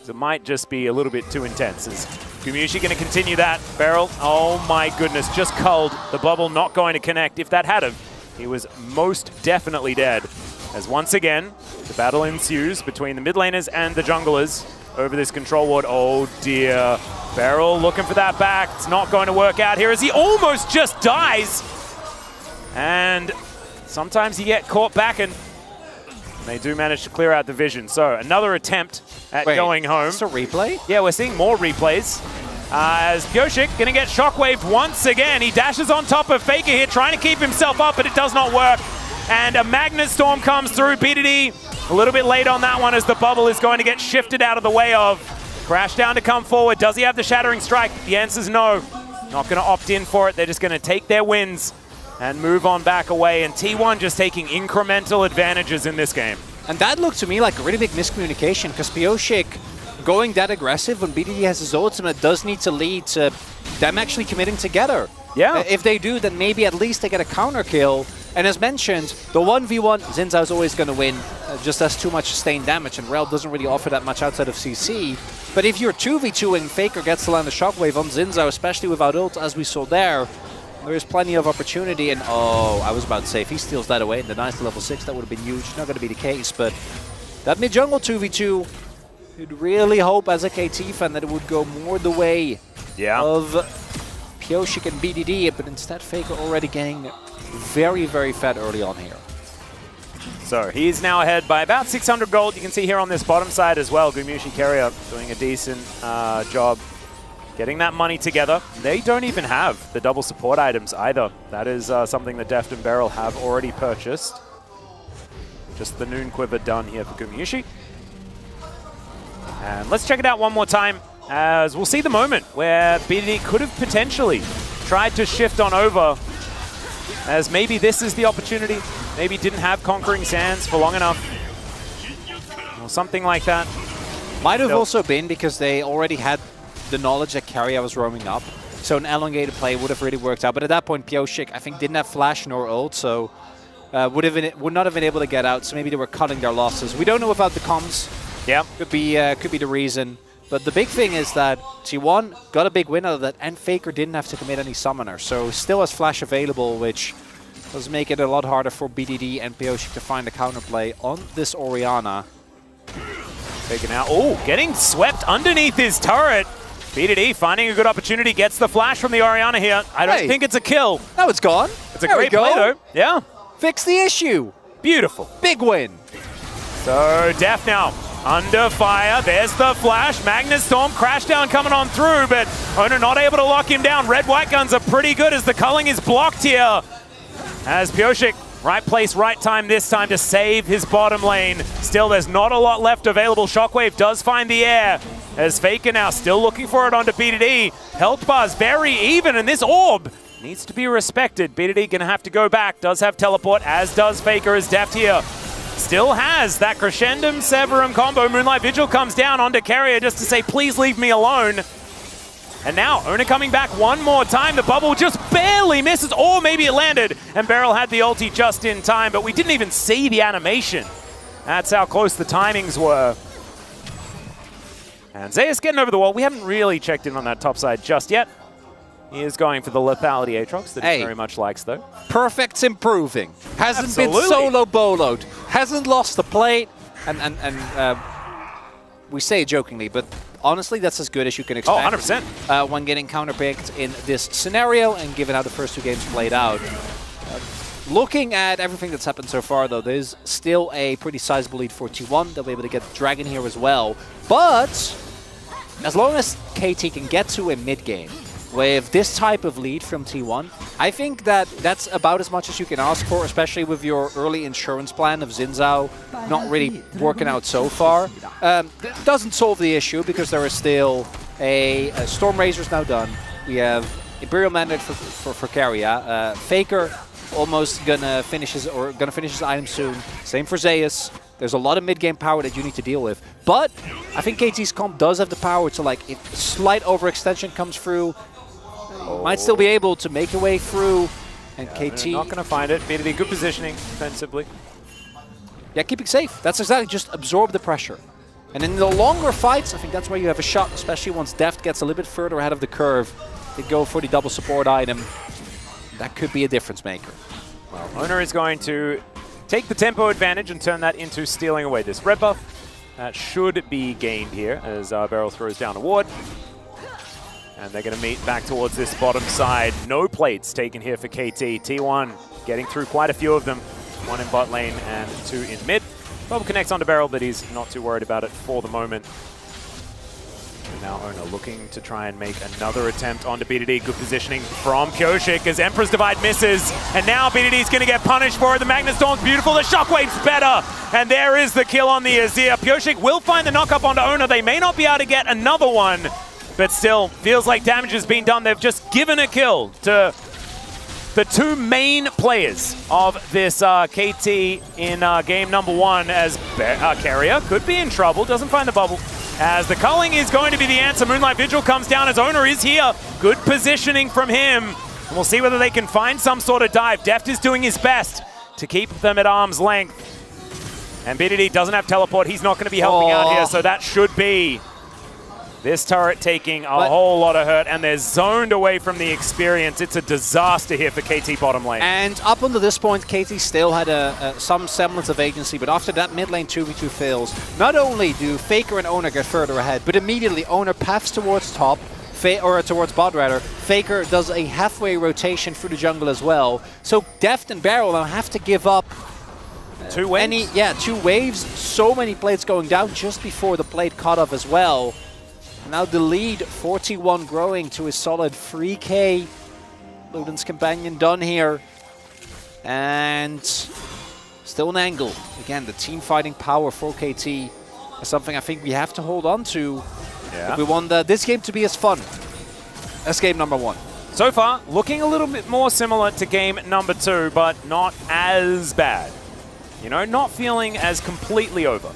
It might just be a little bit too intense. Is Gumushi going to continue that? Barrel, oh my goodness, just culled. The bubble not going to connect. If that had him, he was most definitely dead. As once again, the battle ensues between the mid laners and the junglers over this control ward. Oh dear. Barrel looking for that back. It's not going to work out here as he almost just dies. And sometimes you get caught back, and they do manage to clear out the vision. So another attempt at going home. Is this a replay? Yeah, we're seeing more replays. As Pioshik going to get shockwaved once again. He dashes on top of Faker here, trying to keep himself up, but it does not work. And a Magnet Storm comes through. BDD a little bit late on that one as the bubble is going to get shifted out of the way of. Crash down to come forward. Does he have the Shattering Strike? The answer's no. Not going to opt in for it. They're just going to take their wins and move on back away. And T1 just taking incremental advantages in this game. And that looked to me like a really big miscommunication, because Pioshik going that aggressive when BDD has his ultimate does need to lead to them actually committing together. Yeah. If they do, then maybe at least they get a counter kill. And as mentioned, the 1v1, Xin is always going to win, just has too much sustained damage, and Rel doesn't really offer that much outside of CC. But if you're 2v2 and Faker gets to land a shockwave on Xin, especially without ult, as we saw there is plenty of opportunity. And oh, I was about to say, if he steals that away and denies the level 6, that would have been huge. Not going to be the case, but that mid-jungle 2v2, you'd really hope as a KT fan that it would go more the way of Pioshik and BDD, but instead Faker already getting very, very fed early on here. So he's now ahead by about 600 gold. You can see here on this bottom side as well, Gumushi Carrier doing a decent job getting that money together. They don't even have the double support items either. That is something that Deft and Barrel have already purchased. Just the Noon Quiver done here for Gumushi. And let's check it out one more time, as we'll see the moment where BDD could have potentially tried to shift on over, as maybe this is the opportunity. Maybe didn't have Conquering Sands for long enough, or something like that. Might have also been because they already had the knowledge that Carrier was roaming up, so an elongated play would have really worked out. But at that point, Pioshik, I think, didn't have flash nor ult, so would not have been able to get out. So maybe they were cutting their losses. We don't know about the comms. Yeah, could be the reason. But the big thing is that T1 got a big win out of that, and Faker didn't have to commit any summoner, so still has flash available, which does make it a lot harder for BDD and Pioshik to find a counterplay on this Orianna. Taken out. Oh, getting swept underneath his turret. BDD finding a good opportunity, gets the flash from the Orianna here. I don't think it's a kill. No, it's gone. It's a great play though. Yeah. Fix the issue. Beautiful. Big win. So Deft now under fire. There's the flash. Magnet Storm, Crash Down coming on through, but Owner not able to lock him down. Red-white guns are pretty good as the culling is blocked here. As Pioshik, right place, right time this time to save his bottom lane. Still, there's not a lot left available. Shockwave does find the air, as Faker now still looking for it onto BDD. Health bars very even, and this orb needs to be respected. BDD gonna have to go back. Does have teleport, as does Faker, as Deft here still has that Crescendum Severum combo. Moonlight Vigil comes down onto Carrier just to say, please leave me alone. And now, Owner coming back one more time. The bubble just barely misses, or maybe it landed. And Barrel had the ulti just in time, but we didn't even see the animation. That's how close the timings were. And Zeus getting over the wall. We haven't really checked in on that top side just yet. He is going for the lethality Aatrox that he very much likes, though. Perfect's improving. Hasn't Absolutely. been solo boloed. Hasn't lost the plate. And we say it jokingly, but honestly, that's as good as you can expect. Oh, 100%. When getting counterpicked in this scenario and given how the first 2 games played out. Looking at everything that's happened so far, though, there's still a pretty sizable lead for T1. They'll be able to get Dragon here as well. But as long as KT can get to a mid-game with this type of lead from T1, I think that that's about as much as you can ask for, especially with your early insurance plan of Xin Zhao not really working out so far. It doesn't solve the issue because there is still a Storm Razor's now done. We have Imperial Mandate for Keria. Faker almost gonna finish his item soon. Same for Zeus. There's a lot of mid-game power that you need to deal with. But I think KT's comp does have the power to, like, if a slight overextension comes through, might still be able to make a way through. And KT... not going to find it. BDD, good positioning defensively. Yeah, keeping safe. That's exactly, just absorb the pressure. And in the longer fights, I think that's where you have a shot, especially once Deft gets a little bit further ahead of the curve. They go for the double support item. That could be a difference maker. Well, Owner is going to take the tempo advantage and turn that into stealing away this red buff. That should be gained here as Beryl throws down a ward. And they're going to meet back towards this bottom side. No plates taken here for KT. T1 getting through quite a few of them. 1 in bot lane and 2 in mid. Bubble connects onto Beryl, but he's not too worried about it for the moment. And now Owner looking to try and make another attempt onto BDD. Good positioning from Pyoshik as Emperor's Divide misses. And now BDD's going to get punished for it. The Magna Storm's beautiful. The Shockwave's better. And there is the kill on the Azir. Pyoshik will find the knock-up onto Owner. They may not be able to get another one, but still feels like damage has been done. They've just given a kill to the 2 main players of this KT in game number 1 as Keria could be in trouble. Doesn't find the bubble. As the culling is going to be the answer. Moonlight Vigil comes down as Owner is here. Good positioning from him. And we'll see whether they can find some sort of dive. Deft is doing his best to keep them at arm's length. And BDD doesn't have teleport. He's not going to be helping out here, so that should be this turret taking a whole lot of hurt, and they're zoned away from the experience. It's a disaster here for KT bottom lane. And up until this point, KT still had some semblance of agency, but after that mid lane 2v2 fails, not only do Faker and Owner get further ahead, but immediately Owner paths towards top, or towards bot rather. Faker does a halfway rotation through the jungle as well. So Deft and Beryl now have to give up 2 waves? 2 waves. So many plates going down just before the plate cut off as well. Now the lead, 41 growing to a solid 3k. Luden's Companion done here. And still an angle. Again, the team fighting power for KT is something I think we have to hold on to if we want this game to be as fun as game number 1. So far, looking a little bit more similar to game number 2, but not as bad. You know, not feeling as completely over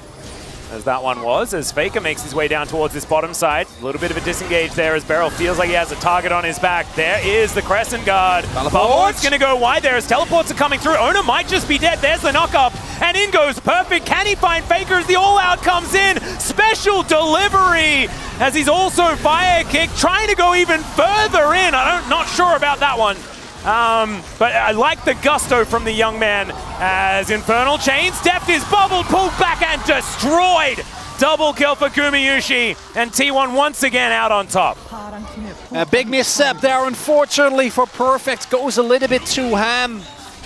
as that one was, as Faker makes his way down towards this bottom side. A little bit of a disengage there as Beryl feels like he has a target on his back. There is the Crescent Guard. Bubble's going to go wide there as teleports are coming through. Owner might just be dead. There's the knock-up, and in goes Perfect. Can he find Faker as the all-out comes in? Special delivery as he's also fire kick, trying to go even further in. I'm not sure about that one. But I like the gusto from the young man as Infernal Chains. Deft is bubbled, pulled back and destroyed. Double kill for Gumayusi, and T1 once again out on top. A big misstep there, unfortunately, for Perfect. Goes a little bit too ham.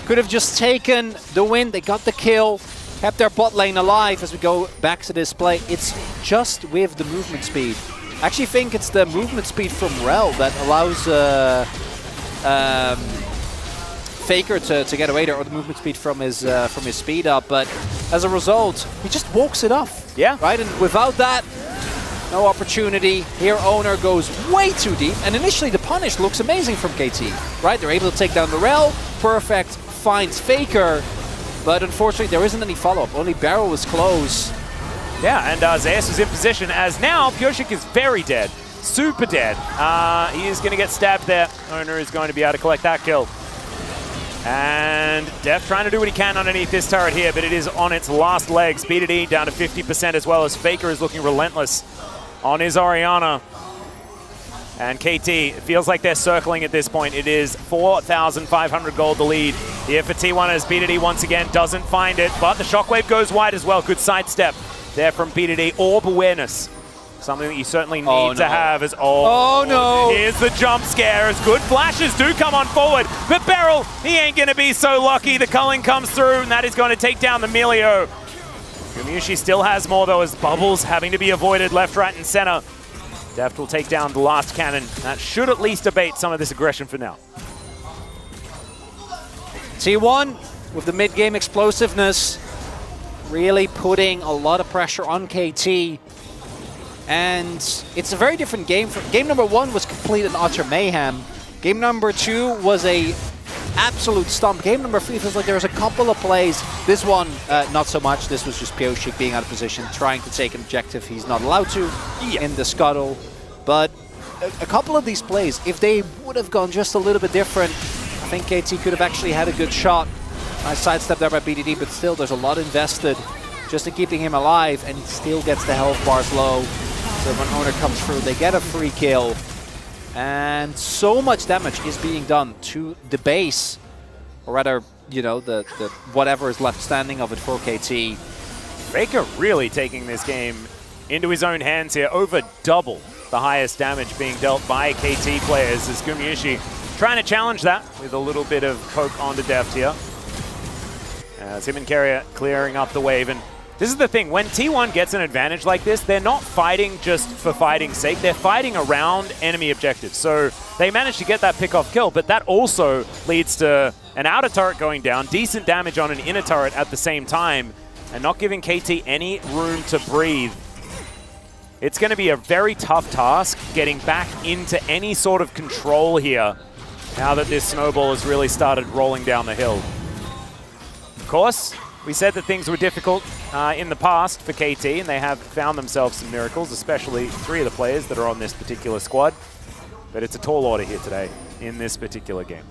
Could have just taken the win. They got the kill, kept their bot lane alive as we go back to this play. It's just with the movement speed. I actually think it's the movement speed from Rel that allows Faker to get away there, or the movement speed from his speed up, but as a result, he just walks it off. Yeah. Right, and without that, no opportunity. Here, Owner goes way too deep, and initially the punish looks amazing from KT. Right, they're able to take down the Rel. Perfect finds Faker, but unfortunately there isn't any follow-up. Only Beryl was close. Yeah, and Zeus is in position as now Pyoshik is very dead. Super dead. He is going to get stabbed there. Owner is going to be able to collect that kill. And Deft trying to do what he can underneath this turret here, but it is on its last legs. BDD down to 50% as well as Faker is looking relentless on his Orianna. And KT, it feels like they're circling at this point. It is 4,500 gold the lead. Here for T1 as BDD once again doesn't find it, but the shockwave goes wide as well. Good sidestep there from BDD. Orb awareness. Something that you certainly need to have as no. Here's the jump scare as good flashes do come on forward. But Beryl, he ain't going to be so lucky. The culling comes through, and that is going to take down the Melio. Gumyushi still has more, though, as bubbles having to be avoided left, right, and center. Deft will take down the last cannon. That should at least abate some of this aggression for now. T1 with the mid-game explosiveness, really putting a lot of pressure on KT. And it's a very different game. Game number 1 was complete and utter mayhem. Game number 2 was a absolute stomp. Game number 3 feels like there was a couple of plays. This one, not so much. This was just Pioshik being out of position, trying to take an objective he's not allowed to in the scuttle. But a couple of these plays, if they would have gone just a little bit different, I think KT could have actually had a good shot. Nice sidestep there by BDD, but still there's a lot invested just in keeping him alive, and he still gets the health bars low. So when Owner comes through, they get a free kill. And so much damage is being done to the base, or rather, you know, the whatever is left standing of it for KT. Faker really taking this game into his own hands here, over double the highest damage being dealt by KT players as Gumyushi trying to challenge that with a little bit of poke onto Deft here. As him and Carrier clearing up the wave. And this is the thing, when T1 gets an advantage like this, they're not fighting just for fighting's sake, they're fighting around enemy objectives. So they managed to get that pick-off kill, but that also leads to an outer turret going down, decent damage on an inner turret at the same time, and not giving KT any room to breathe. It's going to be a very tough task getting back into any sort of control here now that this snowball has really started rolling down the hill. Of course, we said that things were difficult in the past for KT, and they have found themselves some miracles, especially 3 of the players that are on this particular squad. But it's a tall order here today in this particular game.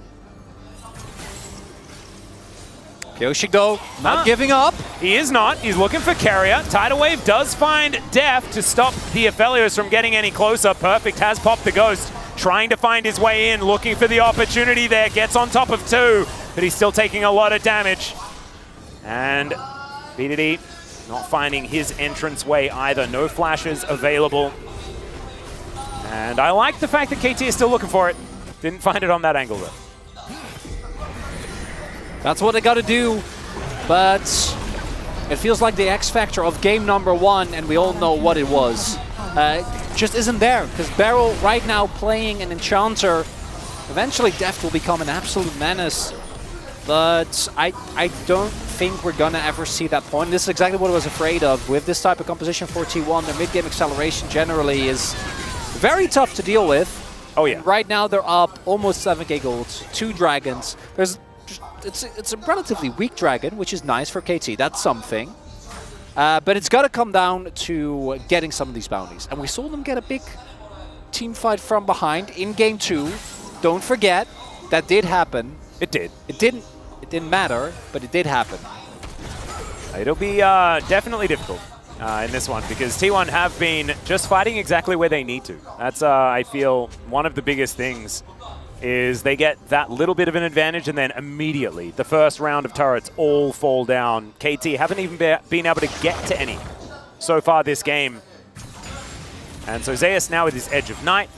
Pioshik, though, not giving up. He is not. He's looking for Carrier. Tidal Wave does find Deft to stop the Aphelios from getting any closer. Perfect has popped the Ghost, trying to find his way in, looking for the opportunity there. Gets on top of 2, but he's still taking a lot of damage. And BDD not finding his entrance way either. No flashes available. And I like the fact that KT is still looking for it. Didn't find it on that angle, though. That's what they got to do, but it feels like the X factor of game number 1, and we all know what it was, just isn't there. Because Beryl right now playing an Enchanter, eventually Deft will become an absolute menace, but I don't think we're gonna ever see that point. This is exactly what I was afraid of. With this type of composition for T1, the mid-game acceleration generally is very tough to deal with. Oh yeah. And right now they're up almost 7k gold, 2 dragons. It's a relatively weak dragon, which is nice for KT. That's something. But it's got to come down to getting some of these bounties. And we saw them get a big team fight from behind in game 2. Don't forget, that did happen. It did. It didn't matter, but it did happen. It'll be definitely difficult in this one, because T1 have been just fighting exactly where they need to. That's, I feel, one of the biggest things is they get that little bit of an advantage, and then immediately the first round of turrets all fall down. KT haven't even been able to get to any so far this game. And so Zeus now with his Edge of Night.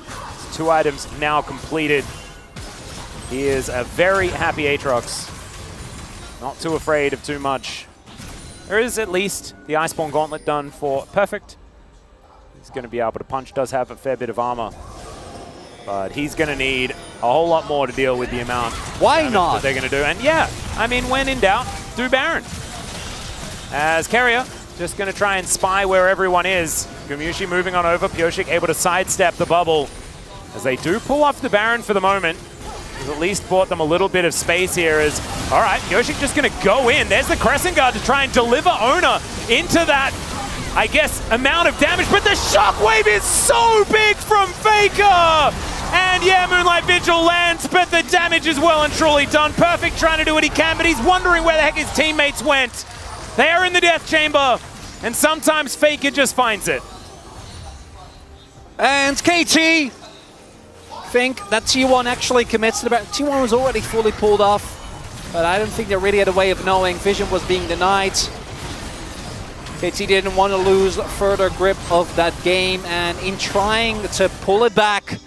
2 items now completed. He is a very happy Aatrox. Not too afraid of too much. There is at least the Iceborne Gauntlet done for Perfect. He's going to be able to punch, does have a fair bit of armor. But he's going to need a whole lot more to deal with the amount that they're going to do. And yeah, I mean, when in doubt, do Baron. As Carrier just going to try and spy where everyone is. Gumyushi moving on over. Pioshik able to sidestep the bubble. As they do pull off the Baron for the moment. He's at least bought them a little bit of space here as, all right, Pioshik just going to go in. There's the Crescent Guard to try and deliver Owner into that, I guess, amount of damage. But the shockwave is so big from Faker! And yeah, Moonlight Vigil lands, but the damage is well and truly done. Perfect trying to do what he can, but he's wondering where the heck his teammates went. They are in the death chamber, and sometimes Faker just finds it. And KT think that T1 actually commits to the Baron. T1 was already fully pulled off, but I don't think they really had a way of knowing. Vision was being denied. KT didn't want to lose further grip of that game, and in trying to pull it back,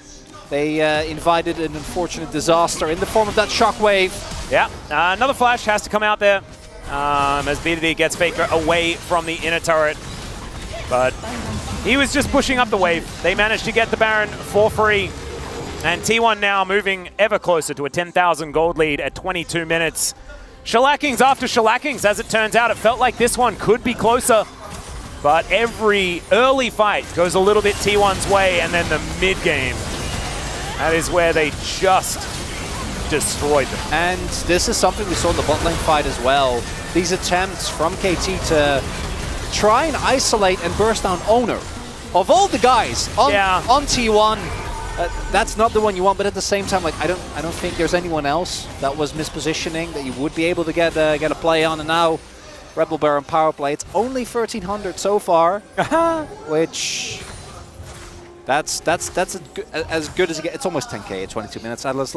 they invited an unfortunate disaster in the form of that shockwave. Yeah, another flash has to come out there as BDD gets Faker away from the inner turret. But he was just pushing up the wave. They managed to get the Baron for free. And T1 now moving ever closer to a 10,000 gold lead at 22 minutes. Shellackings after shellackings, as it turns out. It felt like this one could be closer. But every early fight goes a little bit T1's way, and then the mid-game, that is where they just destroyed them. And this is something we saw in the bot lane fight as well. These attempts from KT to try and isolate and burst down Owner. Of all the guys on T1, that's not the one you want, but at the same time, like I don't think there's anyone else that was mispositioning that you would be able to get a play on. And now Rebel Baron power play. It's only 1,300 so far, which that's as good as you get. It's almost 10k at 22 minutes. Atlas,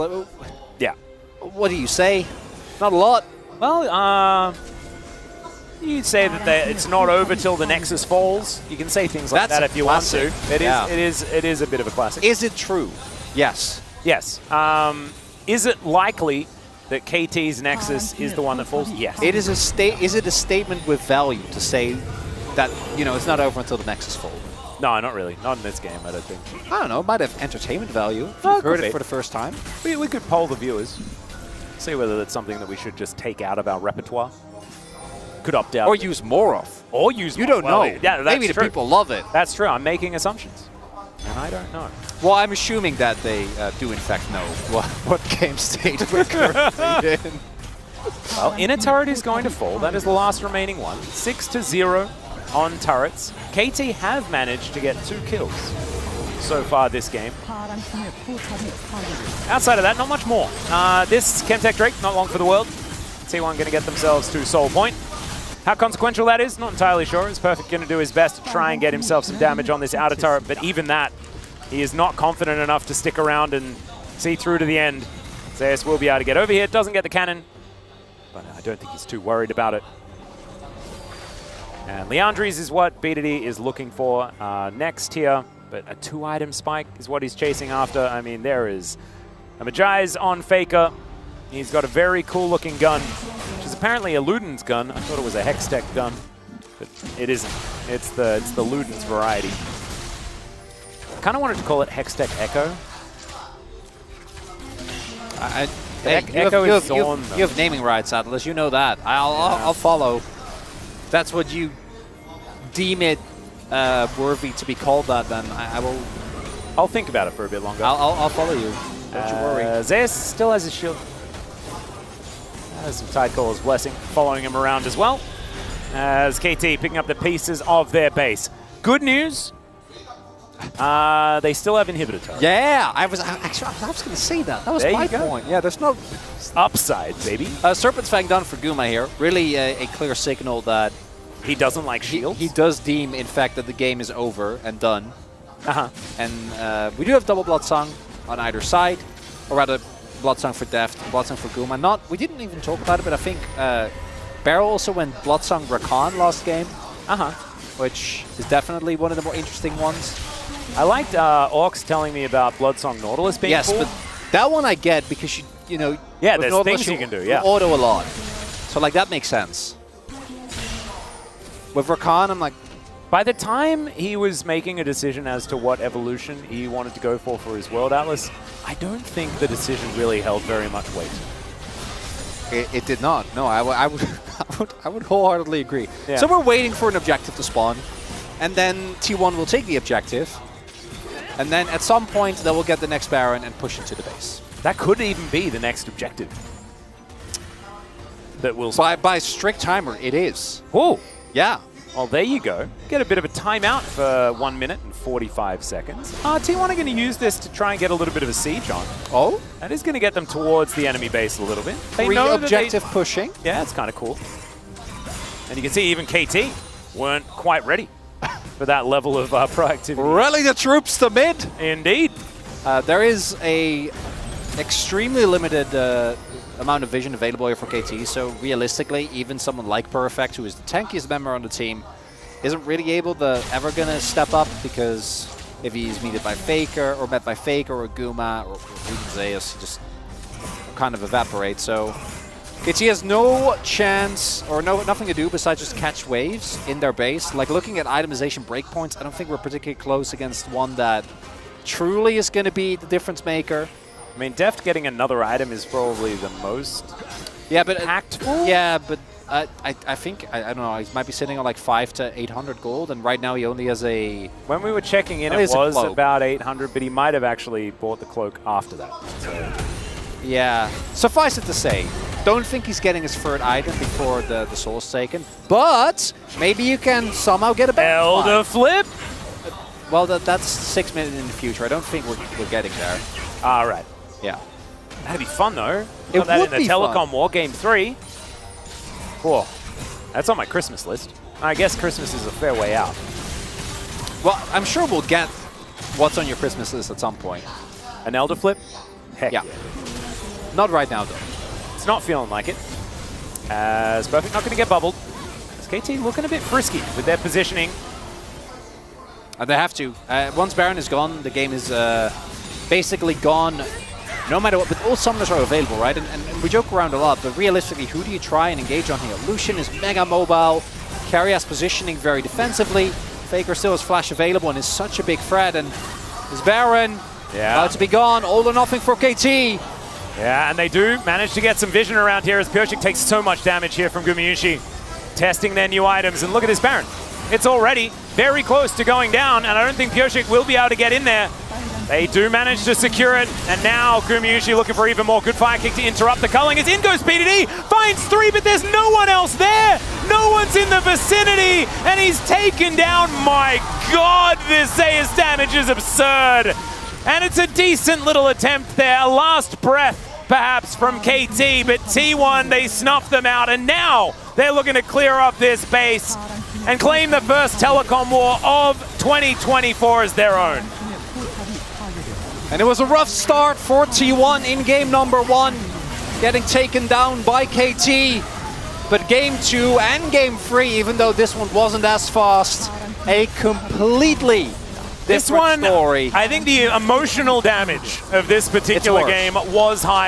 yeah. What do you say? Not a lot. Well, you'd say that it's not over till the Nexus falls. You can say things like that if you want to. It is a bit of a classic. Is it true? Yes. Yes. Is it likely that KT's Nexus is the one that falls? Yes. It is Is it a statement with value to say that it's not over until the Nexus falls? No, not really. Not in this game, I don't think. I don't know. It might have entertainment value. If you've heard it for the first time. We could poll the viewers, see whether that's something that we should just take out of our repertoire. Could opt out. Or use more of. Or use You more. don't know. Yeah, that's Maybe the true. people love it. That's true. I'm making assumptions. And I don't know. Well, I'm assuming that they do in fact know what game state we're currently in. Well, inner turret is going to fall. That is the last remaining one. 6-0 on turrets. KT have managed to get 2 kills so far this game. Outside of that, not much more. This Chemtech Drake, not long for the world. T1 going to get themselves to Soul Point. How consequential that is, not entirely sure. Is Perfect going to do his best to try and get himself some damage on this outer turret, but even that, he is not confident enough to stick around and see through to the end. Zeus will be able to get over here, doesn't get the cannon, but I don't think he's too worried about it. And Leandries is what BDD is looking for next here, but a 2-item spike is what he's chasing after. I mean, there is a Majai's on Faker. He's got a very cool-looking gun, which is apparently a Luden's gun. I thought it was a Hextech gun, but it isn't. It's the Luden's variety. I kind of wanted to call it Hextech Echo. You have naming rights, Atlas. You know that. I'll follow. That's what you deem it worthy to be called that. Then I will. I'll think about it for a bit longer. I'll follow you. Don't you worry. Zeus still has his shield. There's some Tidecaller's Blessing following him around as well. As KT picking up the pieces of their base. Good news. They still have inhibitor turret. Yeah, I was going to say that. That was my point. Yeah, there's no upside, baby. Serpent's Fang done for Guma here. Really a clear signal that he doesn't like shields. He does deem, in fact, that the game is over and done. And we do have double Bloodsong on either side, or rather, Bloodsong for Deft, Bloodsong for Guma. We didn't even talk about it, but I think Barrel also went Bloodsong Rakan last game, which is definitely one of the more interesting ones. I liked Orcs telling me about Bloodsong Nautilus being cool. Yes, but that one I get because you know. Yeah, there's things you can do. Yeah, auto a lot, so like that makes sense. With Rakan, I'm like. By the time he was making a decision as to what evolution he wanted to go for his World Atlas, I don't think the decision really held very much weight. It did not. No, I would wholeheartedly agree. Yeah. So we're waiting for an objective to spawn, and then T1 will take the objective, and then at some point they will get the next Baron and push into the base. That could even be the next objective. That will by strict timer, it is. Oh, yeah. Well, there you go. Get a bit of a timeout for 1 minute and 45 seconds. T1 are going to use this to try and get a little bit of a siege on. Oh? That is going to get them towards the enemy base a little bit. They objective pushing. Yeah, it's kind of cool. And you can see even KT weren't quite ready for that level of proactivity. Rally the troops to mid. Indeed. There is a extremely limited amount of vision available here for KT, so realistically, even someone like Perfect, who is the tankiest member on the team, isn't really ever gonna step up, because if he's met by Faker or Guma or even Zeus, he just kind of evaporates. So KT has no chance or nothing to do besides just catch waves in their base. Like, looking at itemization breakpoints, I don't think we're particularly close against one that truly is going to be the difference maker. I mean, Deft getting another item is probably the most impactful. Yeah, but I think, I don't know, he might be sitting on like 500 to 800 gold, and right now he only has a... When we were checking in, it was about 800, but he might have actually bought the cloak after that. So. Yeah, suffice it to say, don't think he's getting his third item before the soul's taken, but maybe you can somehow get a better Elder Flip? Well, that's 6 minutes in the future. I don't think we're getting there. All right. Yeah. That'd be fun, though. It Got that would in the be Telecom fun. War Game 3. Cool. That's on my Christmas list. I guess Christmas is a fair way out. Well, I'm sure we'll get what's on your Christmas list at some point. An Elder Flip? Heck yeah. Not right now, though. It's not feeling like it. As Perfect not going to get bubbled. As KT looking a bit frisky with their positioning. And they have to. Once Baron is gone, the game is basically gone no matter what. But all summoners are available, right? And we joke around a lot, but realistically, who do you try and engage on here? Lucian is mega mobile. Carry has positioning very defensively. Faker still has flash available and is such a big threat. And is Baron about to be gone? All or nothing for KT. Yeah, and they do manage to get some vision around here as Pyosik takes so much damage here from Gumayusi. Testing their new items, and look at this Baron. It's already very close to going down, and I don't think Pyosik will be able to get in there. They do manage to secure it, and now Gumayusi looking for even more. Good fire kick to interrupt the culling as in goes PDD, finds 3, but there's no one else there. No one's in the vicinity, and he's taken down. My God, this Zeus damage is absurd. And it's a decent little attempt there, last breath perhaps from KT, but T1, they snuffed them out, and now they're looking to clear up this base and claim the first Telecom War of 2024 as their own. And it was a rough start for T1 in game number 1, getting taken down by KT. But game 2 and game 3, even though this one wasn't as fast, a completely different story. I think the emotional damage of this particular game was high.